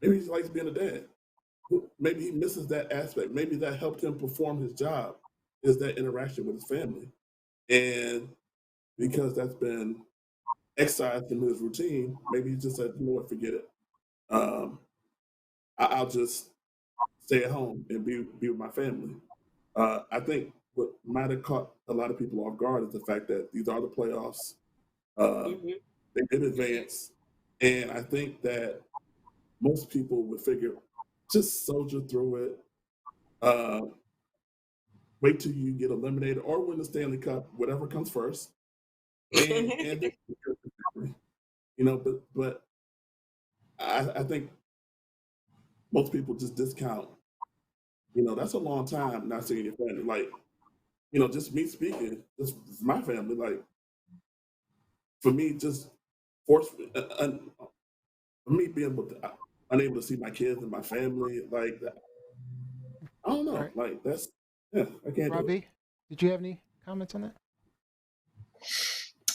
Maybe he likes being a dad. Maybe he misses that aspect. Maybe that helped him perform his job, is that interaction with his family. And because that's been excised from his routine, maybe he just said, you know what, forget it. I'll just stay at home and be with my family. I think what might have caught a lot of people off guard is the fact that these are the playoffs. They did advance. And I think that most people would figure, just soldier through it. Wait till you get eliminated or win the Stanley Cup, whatever comes first. And you know, but I think most people just discount, you know, that's a long time not seeing your family. Like, you know, just me speaking, just for my family, like, for me, just for me being unable to see my kids and my family, like, I don't know, Right. like, that's, yeah, I can't do it. Robbie, did you have any comments on that?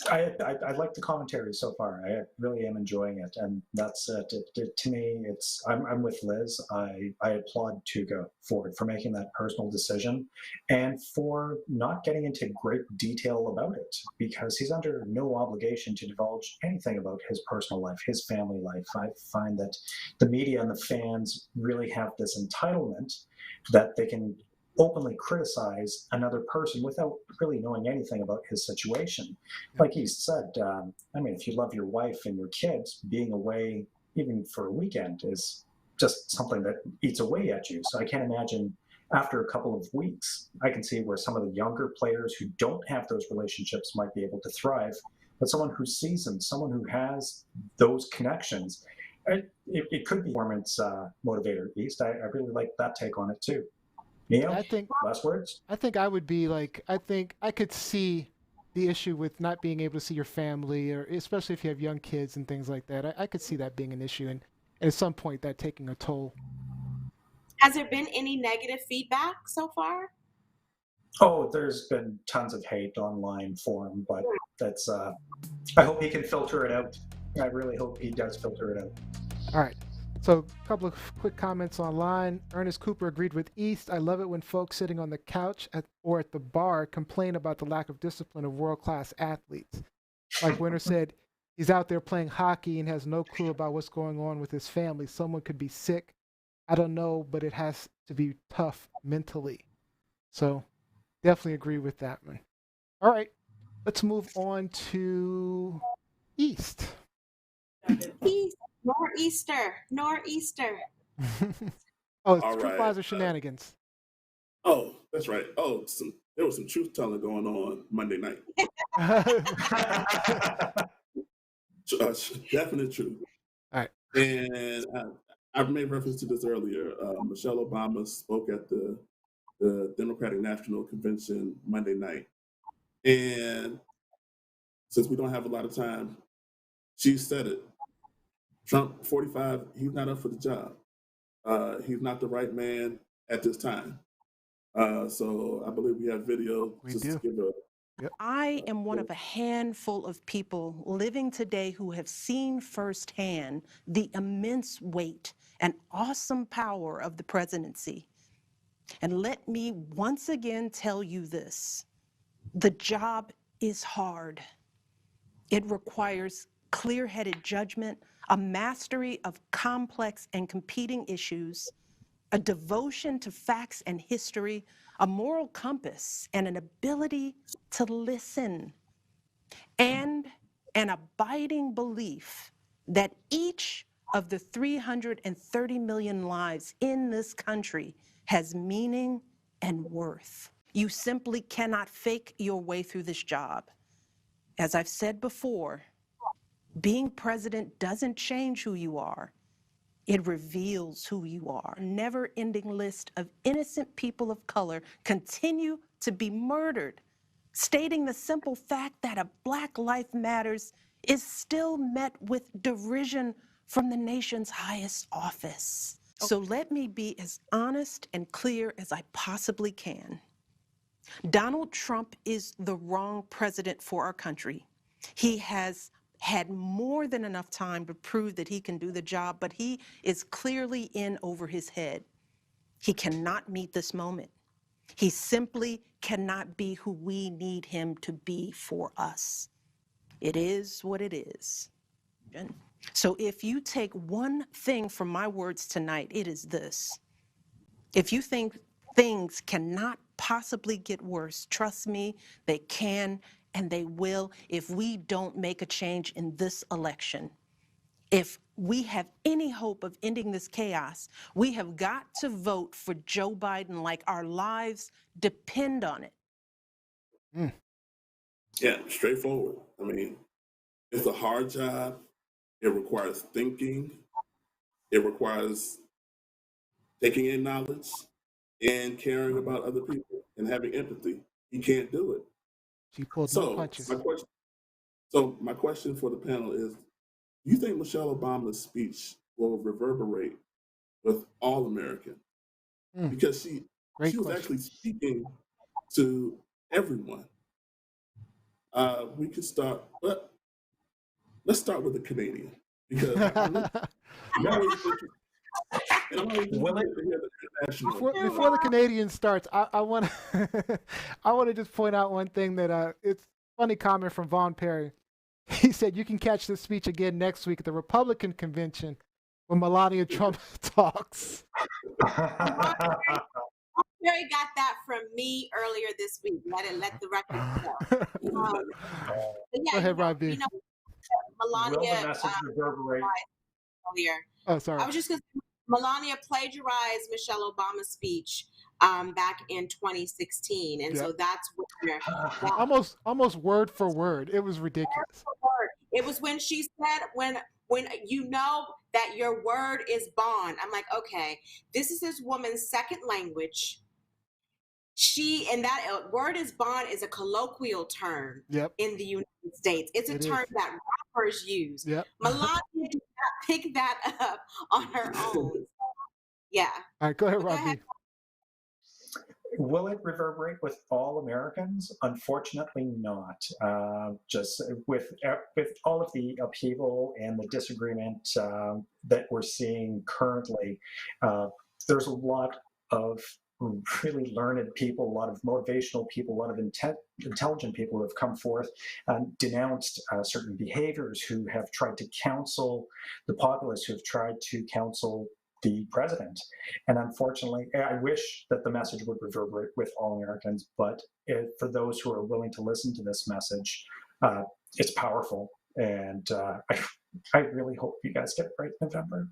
I like the commentary so far. I really am enjoying it, and that's to me. I'm with Liz. I applaud Tuga for making that personal decision, and for not getting into great detail about it, because he's under no obligation to divulge anything about his personal life, his family life. I find that the media and the fans really have this entitlement that they can openly criticize another person without really knowing anything about his situation. Like he said, I mean, if you love your wife and your kids, being away even for a weekend is just something that eats away at you. So I can't imagine after a couple of weeks, I can see where some of the younger players who don't have those relationships might be able to thrive, but someone who's seasoned, someone who has those connections, it could be performance motivator, East. I really like that take on it too. Neil, last words? I think I would be like, I think I could see the issue with not being able to see your family, or especially if you have young kids and things like that. I could see that being an issue, and at some point that taking a toll. Has there been any negative feedback so far? Oh, there's been tons of hate online for him, but that's, I hope he can filter it out. I really hope he does filter it out. All right. So a couple of quick comments online. Ernest Cooper agreed with East. I love it when folks sitting on the couch or at the bar complain about the lack of discipline of world-class athletes. Like Winter said, he's out there playing hockey and has no clue about what's going on with his family. Someone could be sick. I don't know, but it has to be tough mentally. So definitely agree with that one. All right, let's move on to East. East. Nor'easter. Oh, it's Truth, Lies, or Shenanigans. Oh, that's right. Oh, there was some truth telling going on Monday night. Definite truth. All right. And I've made reference to this earlier. Michelle Obama spoke at the Democratic National Convention Monday night. And since we don't have a lot of time, she said it. Trump, 45, he's not up for the job. He's not the right man at this time. So I believe we have video. I am one of a handful of people living today who have seen firsthand the immense weight and awesome power of the presidency. And let me once again tell you this: the job is hard. It requires clear-headed judgment, a mastery of complex and competing issues, a devotion to facts and history, a moral compass, and an ability to listen, and an abiding belief that each of the 330 million lives in this country has meaning and worth. You simply cannot fake your way through this job. As I've said before, being president doesn't change who you are. It reveals who you are. A never-ending list of innocent people of color continue to be murdered, stating the simple fact that a Black Life Matters is still met with derision from the nation's highest office. So let me be as honest and clear as I possibly can. Donald Trump is the wrong president for our country. He has had more than enough time to prove that he can do the job, but he is clearly in over his head. He cannot meet this moment. He simply cannot be who we need him to be for us. It is what it is. So if you take one thing from my words tonight, it is this. If you think things cannot possibly get worse, trust me, they can and they will if we don't make a change in this election. If we have any hope of ending this chaos, we have got to vote for Joe Biden like our lives depend on it. Yeah, straightforward. I mean, it's a hard job. It requires thinking. It requires taking in knowledge and caring about other people and having empathy. You can't do it. She pulled no punches. My question for the panel is, do you think Michelle Obama's speech will reverberate with all Americans? Because she was actually speaking to everyone. We could start, but let's start with the Canadian, because I'm always interested. And I'm always interested to hear the international. Before the Canadian starts, I want to I want to just point out one thing that it's a funny comment from Vaughn Perry. He said you can catch this speech again next week at the Republican convention when Melania Trump talks. Perry got that from me earlier this week. Let the record show. Go ahead, Robbie. You know, Melania. Will the message reverberate? Earlier. Oh, sorry. I was just going to say, Melania plagiarized Michelle Obama's speech back in 2016, and so that's where almost word for word. It was ridiculous. It was when she said, when you know that your word is bond. I'm like, okay, this is this woman's second language. And that word is bond is a colloquial term in the United States. It's a term that rappers use. Melania did not pick that up on her own. Yeah. All right, go ahead, Robbie. Will it reverberate with all Americans? Unfortunately not. Just with all of the upheaval and the disagreement that we're seeing currently, there's a lot of really learned people, a lot of motivational people, a lot of intelligent people who have come forth and denounced certain behaviors, who have tried to counsel the populace, who have tried to counsel the president. And unfortunately, I wish that the message would reverberate with all Americans, but for those who are willing to listen to this message, it's powerful. And I really hope you guys get it right in November.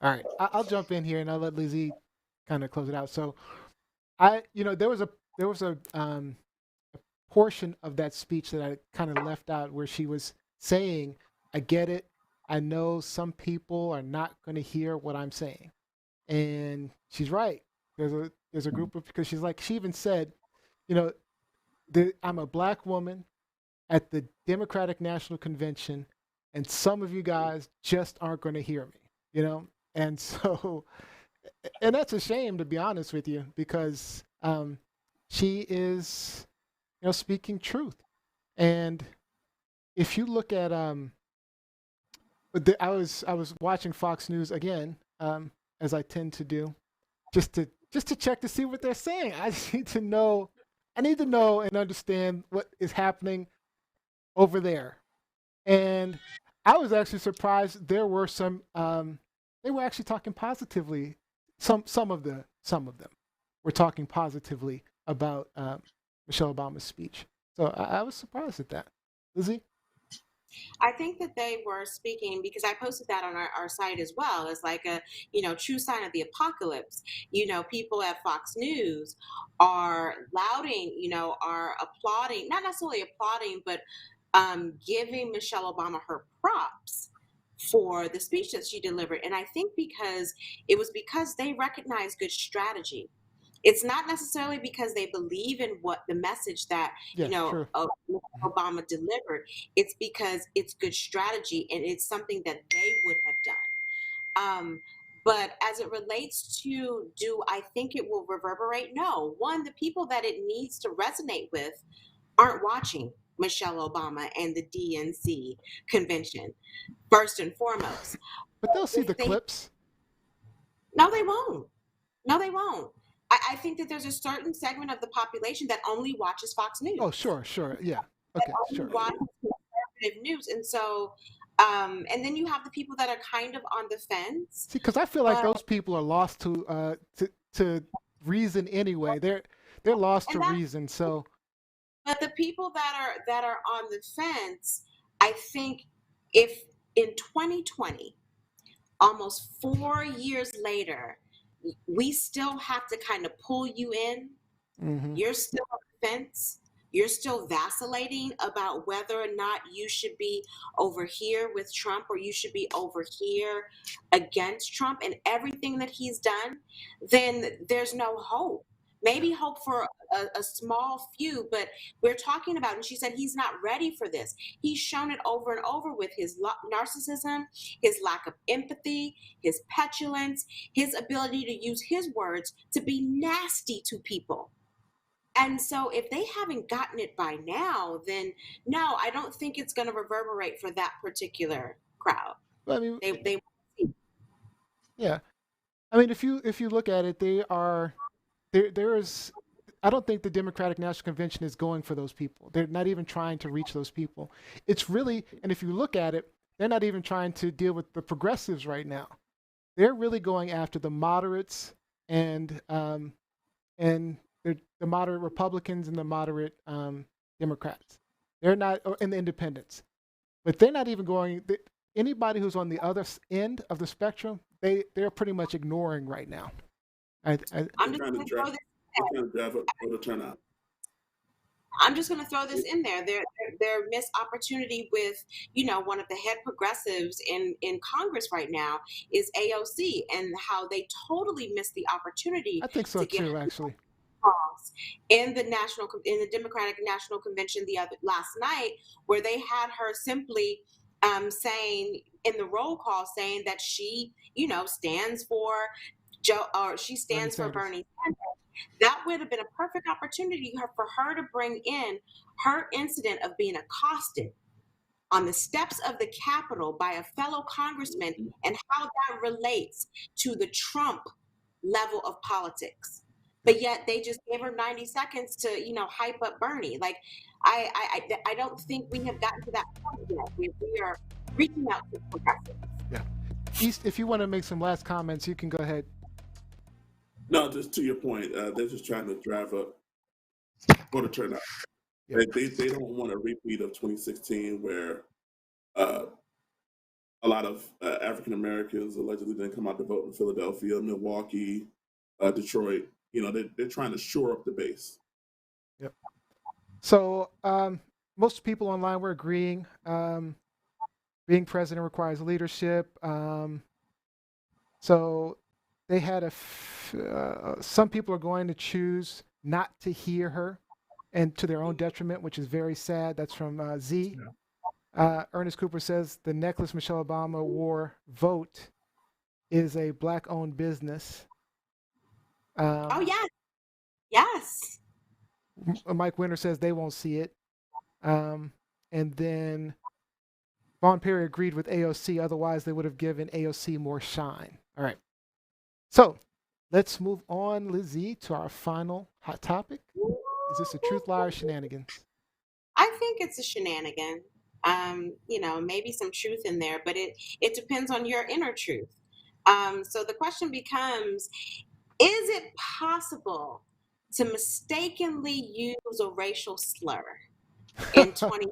All right, I'll jump in here and I'll let Lizzie kind of close it out. So, there was a portion of that speech that I kind of left out where she was saying, "I get it. I know some people are not going to hear what I'm saying," and she's right. There's a group of, because she even said, I'm a Black woman at the Democratic National Convention, and some of you guys just aren't going to hear me. And so, and that's a shame, to be honest with you, because she is, speaking truth. And if you look at, I was watching Fox News again, as I tend to do, just to check to see what they're saying. I need to know and understand what is happening over there. And I was actually surprised there were some. They were actually talking positively. Some of them were talking positively about Michelle Obama's speech. So I was surprised at that. Lizzie? I think that they were speaking because I posted that on our site as well as like a, true sign of the apocalypse. People at Fox News are lauding, are applauding, not necessarily applauding, but giving Michelle Obama her props for the speech that she delivered. And I think because they recognize good strategy. It's not necessarily because they believe in what the message that True. Obama delivered. It's because it's good strategy and it's something that they would have done. But as it relates to, do I think it will reverberate? No. One, the people that it needs to resonate with aren't watching Michelle Obama and the DNC convention, first and foremost. But they'll see the clips. No, they won't. No, they won't. I think that there's a certain segment of the population that only watches Fox News. Oh, sure. Yeah. Okay, sure. Watches conservative news. And so, and then you have the people that are kind of on the fence. See, because I feel like those people are lost to reason anyway. They're lost to reason. So, but the people that are on the fence, I think, if in 2020, almost 4 years later, we still have to kind of pull you in. Mm-hmm. You're still on the fence. You're still vacillating about whether or not you should be over here with Trump or you should be over here against Trump and everything that he's done, then there's no hope. Maybe hope for a small few, but we're talking about, and she said he's not ready for this. He's shown it over and over with his narcissism, his lack of empathy, his petulance, his ability to use his words to be nasty to people. And so if they haven't gotten it by now, then no, I don't think it's going to reverberate for that particular crowd. I mean, they yeah. I mean, if you look at it, they are there is. I don't think the Democratic National Convention is going for those people. They're not even trying to reach those people. It's really, and if you look at it, they're not even trying to deal with the progressives right now. They're really going after the moderates and the moderate Republicans and the moderate Democrats. They're not, and the independents, but they're not even going. Anybody who's on the other end of the spectrum, they're pretty much ignoring right now. I'm just going to throw this. I'm just going to throw this in there. Their missed opportunity with, one of the head progressives in Congress right now is AOC, and how they totally missed the opportunity. I think so too, actually. In the Democratic National Convention last night, where they had her simply saying in the roll call saying that she, stands for Bernie Sanders. That would have been a perfect opportunity for her to bring in her incident of being accosted on the steps of the Capitol by a fellow congressman and how that relates to the Trump level of politics. But yet they just gave her 90 seconds to, hype up Bernie. Like, I don't think we have gotten to that point yet. We are reaching out to progressives. Yeah. East, if you want to make some last comments, you can go ahead. No, just to your point, they're just trying to drive up voter turnout. Yep. They don't want a repeat of 2016 where a lot of African Americans allegedly didn't come out to vote in Philadelphia, Milwaukee, Detroit. They're trying to shore up the base. Yep. So most people online were agreeing. Being president requires leadership. So they had some people are going to choose not to hear her, and to their own detriment, which is very sad. That's from Z. Yeah. Ernest Cooper says the necklace Michelle Obama wore, vote, is a Black-owned business. Oh, yes. Yes. Mike Winter says they won't see it. And then Vaughn Perry agreed with AOC. Otherwise, they would have given AOC more shine. All right. So let's move on, Lizzie, to our final hot topic. Is this a truth, lie, or shenanigans? I think it's a shenanigan. maybe some truth in there, but it depends on your inner truth. So the question becomes, is it possible to mistakenly use a racial slur in 20?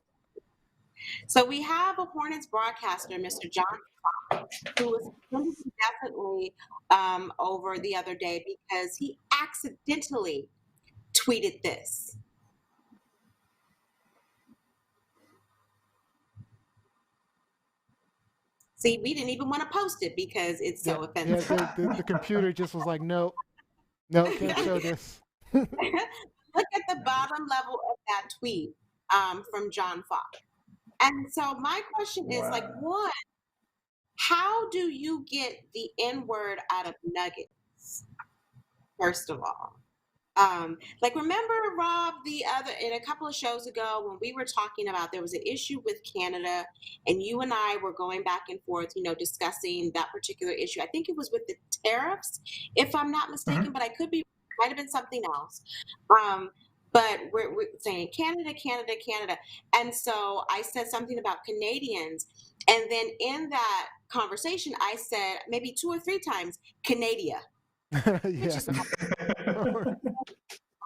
So we have a Hornets broadcaster, Mr. John Fox, who was definitely over the other day because he accidentally tweeted this. See, we didn't even want to post it because it's so offensive. Yeah, the computer just was like, no, can't show this. Look at the bottom level of that tweet from John Fox. And so my question is one, how do you get the N-word out of nuggets? First of all, remember, Rob, in a couple of shows ago when we were talking about there was an issue with Canada, and you and I were going back and forth, discussing that particular issue. I think it was with the tariffs, if I'm not mistaken, but might have been something else. But we're saying Canada, Canada, Canada. And so I said something about Canadians. And then in that conversation, I said maybe 2 or 3 times, Canada.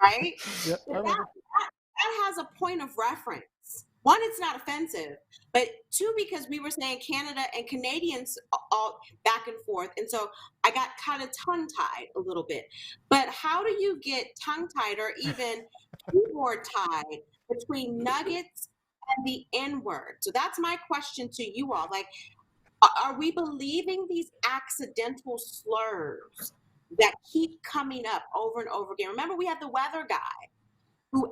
Right? Yep, that has a point of reference. One, it's not offensive, but 2, because we were saying Canada and Canadians all back and forth. And so I got kind of tongue-tied a little bit. But how do you get tongue-tied or even keyboard-tied between nuggets and the N-word? So that's my question to you all. Are we believing these accidental slurs that keep coming up over and over again? Remember, we had the weather guy who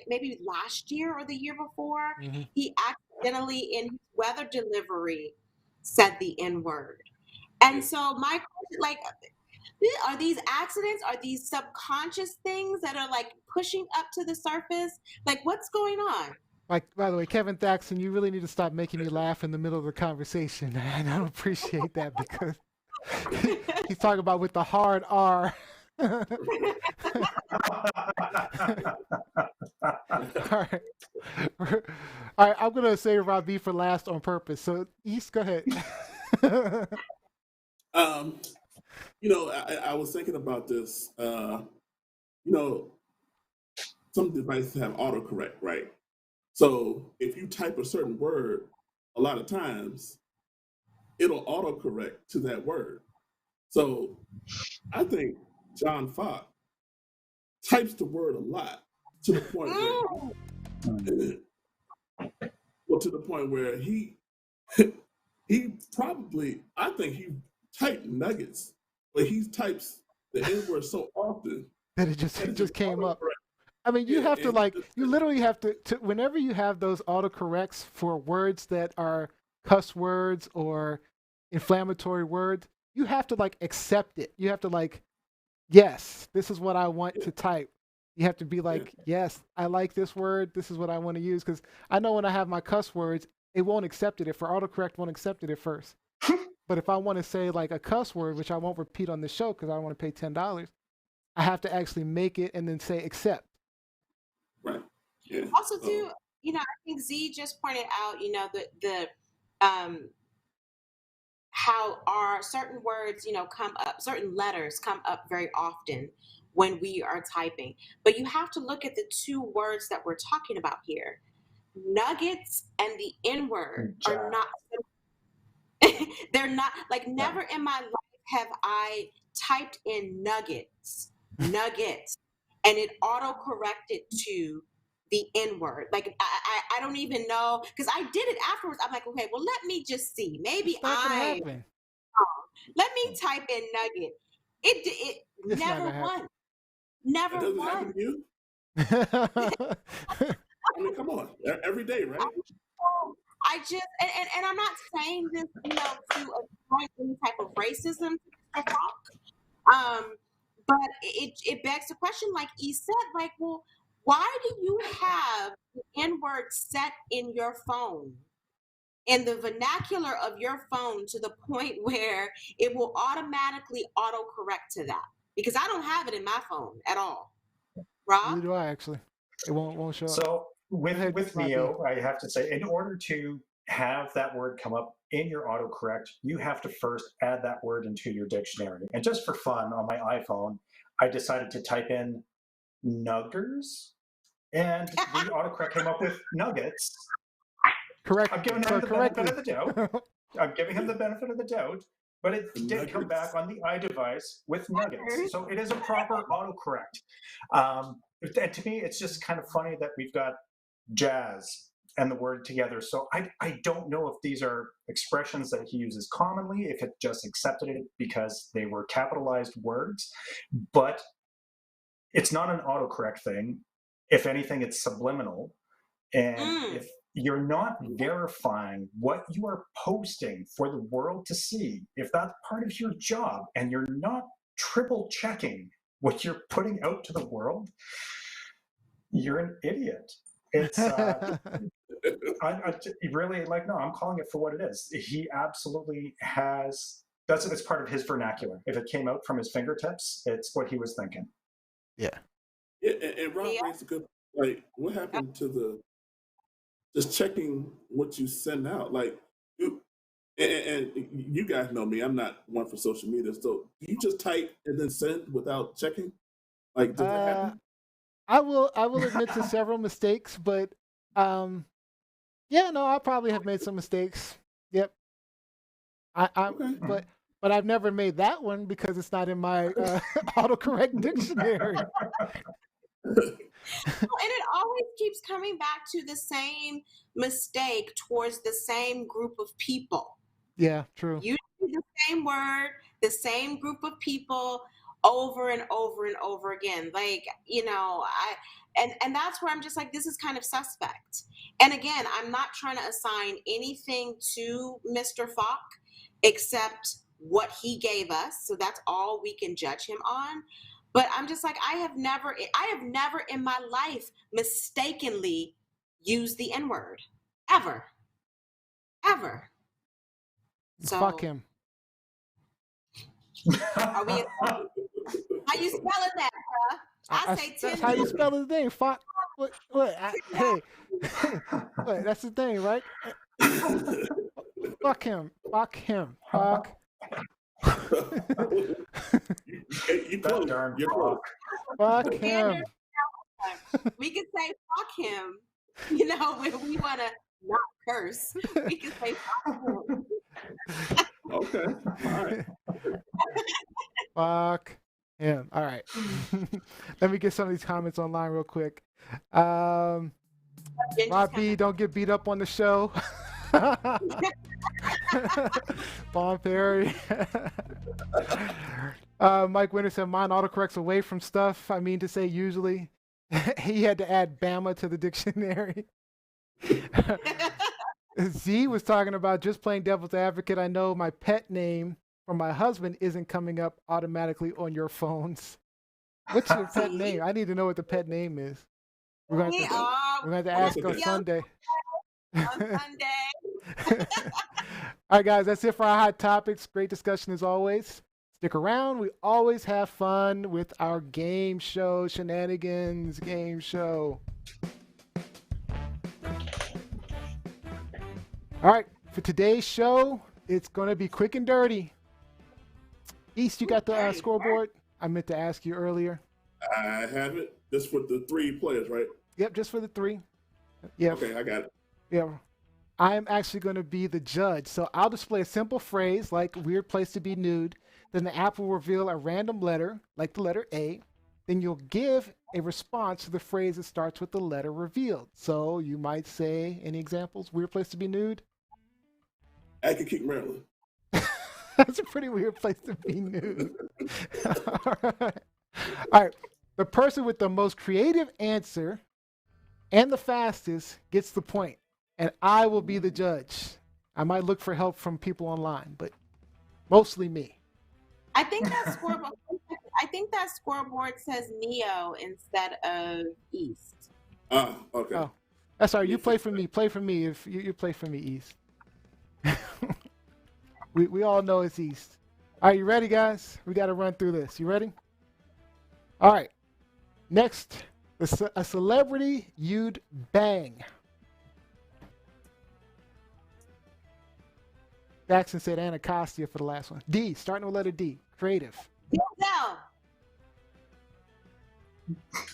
maybe last year or the year before, he accidentally in his weather delivery said the N-word. And so my question, are these accidents? Are these subconscious things that are pushing up to the surface? What's going on? By the way, Kevin Thaxton, you really need to stop making me laugh in the middle of the conversation. And I don't appreciate that because he's talking about with the hard R. All right, I'm gonna say Rob B for last on purpose. So East, go ahead. I was thinking about this. Some devices have autocorrect, right? So if you type a certain word, a lot of times it'll autocorrect to that word. So I think John Fox types the word a lot to the point where he probably, I think he typed nuggets, but he types the N-word so often that it just came up. I mean, you have to you literally have to whenever you have those autocorrects for words that are cuss words or inflammatory words, you have to accept it. You have to yes, this is what I want to type. You have to be yes, I like this word. This is what I want to use. Because I know when I have my cuss words, it won't accept it. If autocorrect won't accept it at first. But if I want to say a cuss word, which I won't repeat on the show because I don't want to pay $10, I have to actually make it and then say accept. Right. Yeah. Also, too, I think Z just pointed out, the how our certain words, come up, certain letters come up very often when we are typing. But you have to look at the 2 words that we're talking about here. Nuggets and the N-word are not, they're not, never in my life have I typed in nuggets, and it auto-corrected to the N-word. I don't even know, because I did it afterwards. I'm like, okay, well, let me just see. Maybe let me type in nugget. It never won. Never doesn't won. happen to you? I mean, come on, every day, right? I just, and I'm not saying this, to avoid any type of racism, but it begs the question, like he said, well, why do you have the N-word set in your phone, in the vernacular of your phone, to the point where it will automatically autocorrect to that? Because I don't have it in my phone at all. Rob? Neither do I, actually. It won't show up. So with Neo, I have to say, in order to have that word come up in your autocorrect, you have to first add that word into your dictionary. And just for fun, on my iPhone, I decided to type in nuggers, and the autocorrect came up with nuggets. Correct. I'm giving him the benefit of the doubt. I'm giving him the benefit of the doubt, but it did come back on the iDevice with nuggets. So it is a proper autocorrect. And to me, it's just kind of funny that we've got jazz and the word together. So I don't know if these are expressions that he uses commonly, if it just accepted it because they were capitalized words, but it's not an autocorrect thing. If anything, it's subliminal. And if you're not verifying what you are posting for the world to see, if that's part of your job and you're not triple checking what you're putting out to the world, you're an idiot. It's I really like, no, I'm calling it for what it is. He absolutely has, it's part of his vernacular. If it came out from his fingertips, it's what he was thinking. Yeah, and Rob raised a good, like, what happened to just checking what you send out? Like, and you guys know me, I'm not one for social media, so do you just type and then send without checking? Like, does that happen? I will admit to several mistakes, but I probably have made some mistakes. Yep. Okay. But I've never made that one because it's not in my autocorrect dictionary. And it always keeps coming back to the same mistake towards the same group of people. Yeah, true. You do the same word, the same group of people over and over and over again. Like, and that's where I'm just like, this is kind of suspect. And again, I'm not trying to assign anything to Mr. Falk except what he gave us. So that's all we can judge him on. But I'm just like, I have never in my life mistakenly used the N-word. Ever. So, fuck him. Are we? How you spelling that, bruh? I say 10. That's how you spell his name. Fuck. Hey, that's the thing, right? Fuck him. Fuck. Fuck him. We could say fuck him. When we want to not curse, we can say fuck him. Okay. All right. Fuck him. All right. Let me get some of these comments online real quick. Rob B, don't get beat up on the show. Bon Perry. Mike Winter said, mine autocorrects away from stuff I mean to say usually. He had to add Bama to the dictionary. Z was talking about just playing devil's advocate. I know my pet name from my husband isn't coming up automatically on your phones. What's your pet name? I need to know what the pet name is. We're going to have to ask on Sunday. On Sunday. All right, guys, that's it for our hot topics. Great discussion as always. Stick around. We always have fun with our game show, shenanigans game show. All right, for today's show, it's going to be quick and dirty. East, you got the scoreboard? I meant to ask you earlier. I have it. Just for the 3 players, right? Yep, just for the 3. Yeah. Okay, I got it. Yeah. I'm actually going to be the judge. So I'll display a simple phrase like weird place to be nude. Then the app will reveal a random letter, like the letter A. Then you'll give a response to the phrase that starts with the letter revealed. So you might say, any examples? Weird place to be nude? Acton, Maryland. That's a pretty weird place to be nude. All right. The person with the most creative answer and the fastest gets the point. And I will be the judge. I might look for help from people online, but mostly me. I think that scoreboard says Neo instead of East. Oh, okay. Oh, that's all right. You play for me. Play for me if you play for me, East. we all know it's East. All right, you ready, guys? We got to run through this. You ready? All right. Next, A celebrity you'd bang. Jackson said Anacostia for the last one. D, starting with letter D. Creative.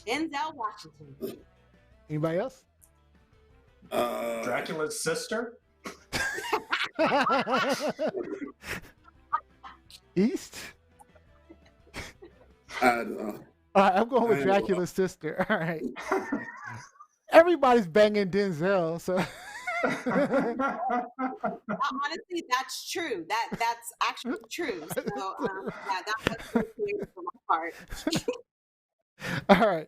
Denzel Washington. Anybody else? Dracula's sister? East? I don't know. All right, I'm going with Dracula's sister. All right. Everybody's banging Denzel, so. Honestly, that's true. That's actually true. So yeah, that was clear for my part. All right.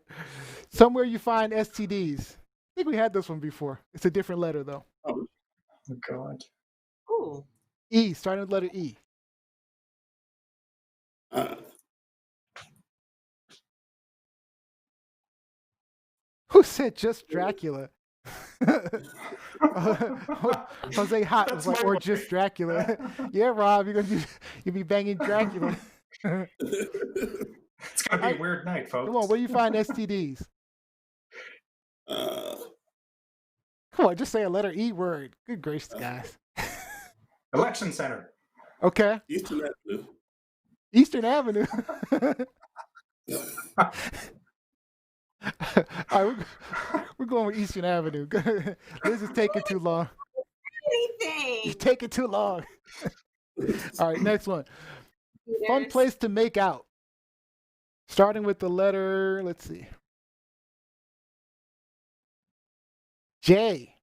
Somewhere you find STDs. I think we had this one before. It's a different letter though. Oh God. Ooh. E, starting with letter E. Who said just Dracula? Jose Hot was like, or just Dracula. Yeah, Rob, you'll be banging Dracula. It's gonna be a weird night, folks. Come on, where do you find STDs? Come on, just say a letter E word. Good gracious, guys. Election center. Okay. Eastern Avenue. Eastern Avenue. All right, we're going with Eastern Avenue. This is taking too long. Anything. You're taking too long. All right, next one. Fun place to make out. Starting with the letter, let's see. J.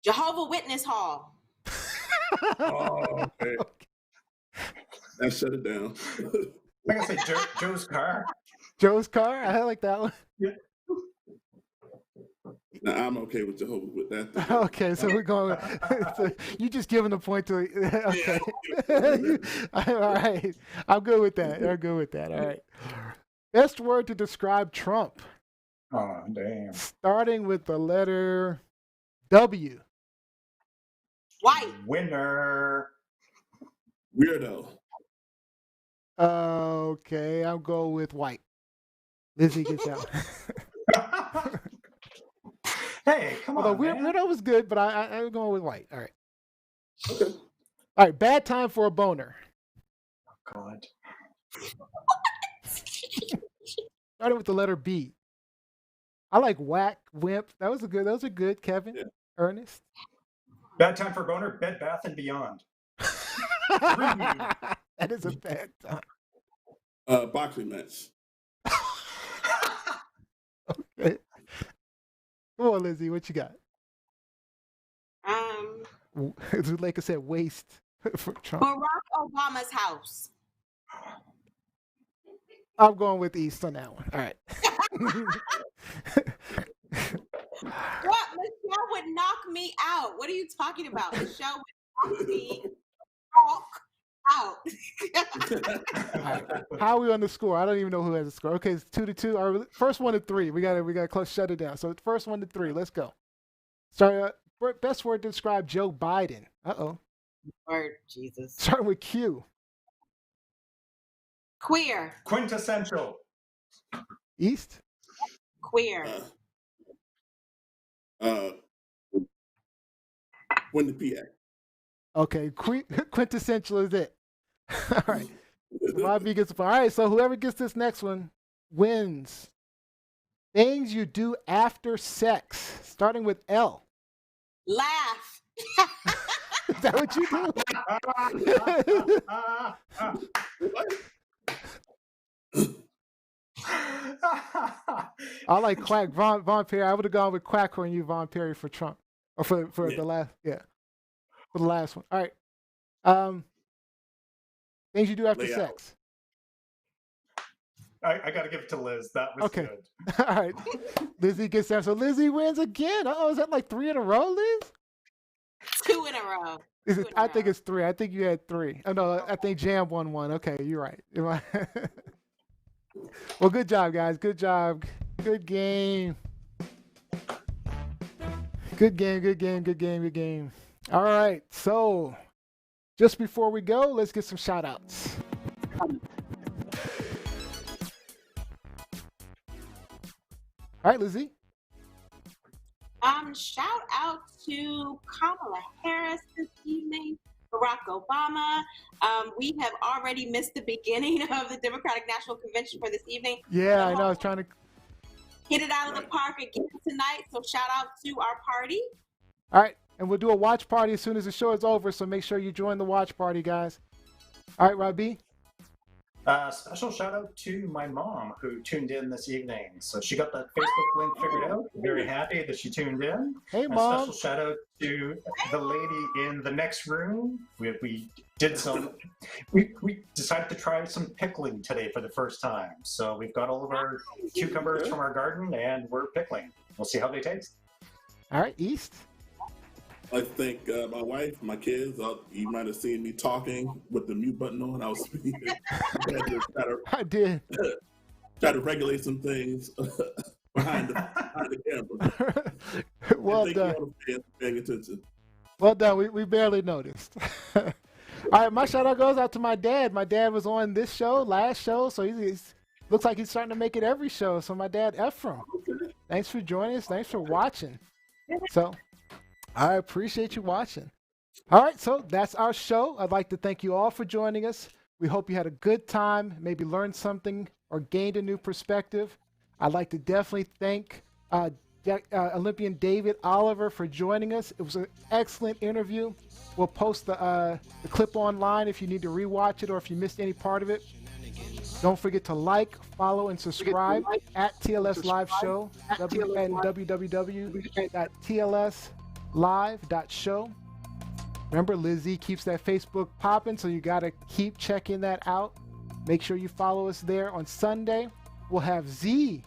Jehovah Witness Hall. Oh, okay. That shut it down. I'm gonna say Joe's car. Joe's car? I like that one. Yeah. No, I'm okay with Jehovah's with that. Okay, so we're going. So you just giving a point to. Okay. All right. I'm good with that. I'm good with that. All right. Best word to describe Trump. Oh, damn. Starting with the letter W. White. Winner. Weirdo. Okay, I'll go with white. Lizzie gets out. Hey, come on, man. Weirdo was good, but I'm going with white. All right. Okay. All right, bad time for a boner. Oh, God. Starting with the letter B. I like whack, wimp. Those are good, Kevin. Yeah. Ernest. Bad time for a boner, Bed Bath and Beyond. That is a bad time. Boxing match. Okay. Come on, Lizzie, what you got? As Laker said, waste for Trump. Barack Obama's house. I'm going with East on that one. All right. What? Michelle would knock me out. What are you talking about? Michelle would knock me out. All right. How are we on the score? I don't even know who has the score. Okay, it's 2-2. Our first 1-3. We got close. Shut it down. So first 1-3. Let's go. Sorry. Best word to describe Joe Biden. Word, Jesus. Starting with Q. Queer. Quintessential. East. Queer. When the PA. Okay, quintessential is it. All right. Robbie gets the point. All right, so whoever gets this next one wins. Things you do after sex, starting with L. Laugh. Is that what you do? I like Quack. Von Perry. I would have gone with Quack or you, Von Perry, for Trump. Or for the last, for the last one. All right. Things you do after sex. I got to give it to Liz. That was good. All right. Lizzie gets that. So Lizzie wins again. Is that like 3 in a row, Liz? 2 in a row. I think it's 3. I think you had 3. Oh, no, I think Jam won 1. Okay, you're right. Well, good job, guys. Good job. Good game. Good game. All right. So just before we go, let's get some shout outs. All right, Lizzie. Shout out to Kamala Harris this evening, Barack Obama. We have already missed the beginning of the Democratic National Convention for this evening. Yeah, I know. I was trying to hit it out of the park again tonight. So shout out to our party. All right, and we'll do a watch party as soon as the show is over. So make sure you join the watch party, guys. All right, Robbie. Special shout out to my mom who tuned in this evening. So she got that Facebook link figured out. Very happy that she tuned in. Hey, and Mom. A special shout out to the lady in the next room. We decided to try some pickling today for the first time. So we've got all of our cucumbers from our garden and we're pickling. We'll see how they taste. All right, East. I think my wife, my kids, you might have seen me talking with the mute button on. I was speaking. I did. Try to regulate some things behind the camera. Well done. Paying attention. Well done. We barely noticed. All right, my shout out goes out to my dad. My dad was on this show, last show, so he's looks like he's starting to make it every show. So my dad, Ephraim, thanks for joining us. Thanks for watching. So I appreciate you watching. All right, so that's our show. I'd like to thank you all for joining us. We hope you had a good time, maybe learned something or gained a new perspective. I'd like to definitely thank Olympian David Oliver for joining us. It was an excellent interview. We'll post the clip online if you need to rewatch it or if you missed any part of it. Don't forget to like, follow, and subscribe at TLS Live Show and www.tlslive.show. Remember, Lizzie keeps that Facebook popping, so you got to keep checking that out. Make sure you follow us there. On Sunday, we'll have Z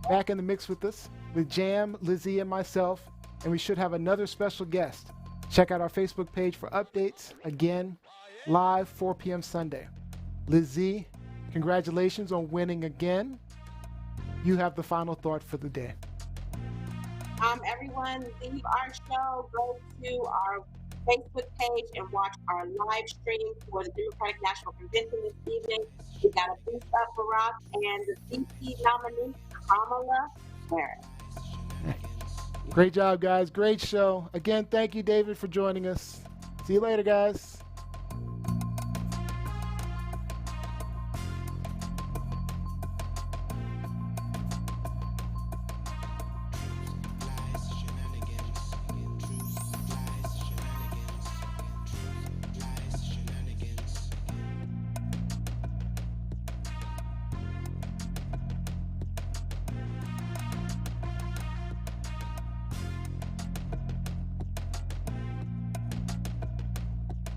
back in the mix with us, with Jam, Lizzie, and myself, and we should have another special guest. Check out our Facebook page for updates. Again, live 4 p.m. Sunday. Lizzie, congratulations on winning again. You have the final thought for the day. Everyone, leave our show, go to our Facebook page and watch our live stream for the Democratic National Convention this evening. We got a boost up Barack and the VP nominee, Kamala Harris. Great job, guys. Great show. Again, thank you, David, for joining us. See you later, guys.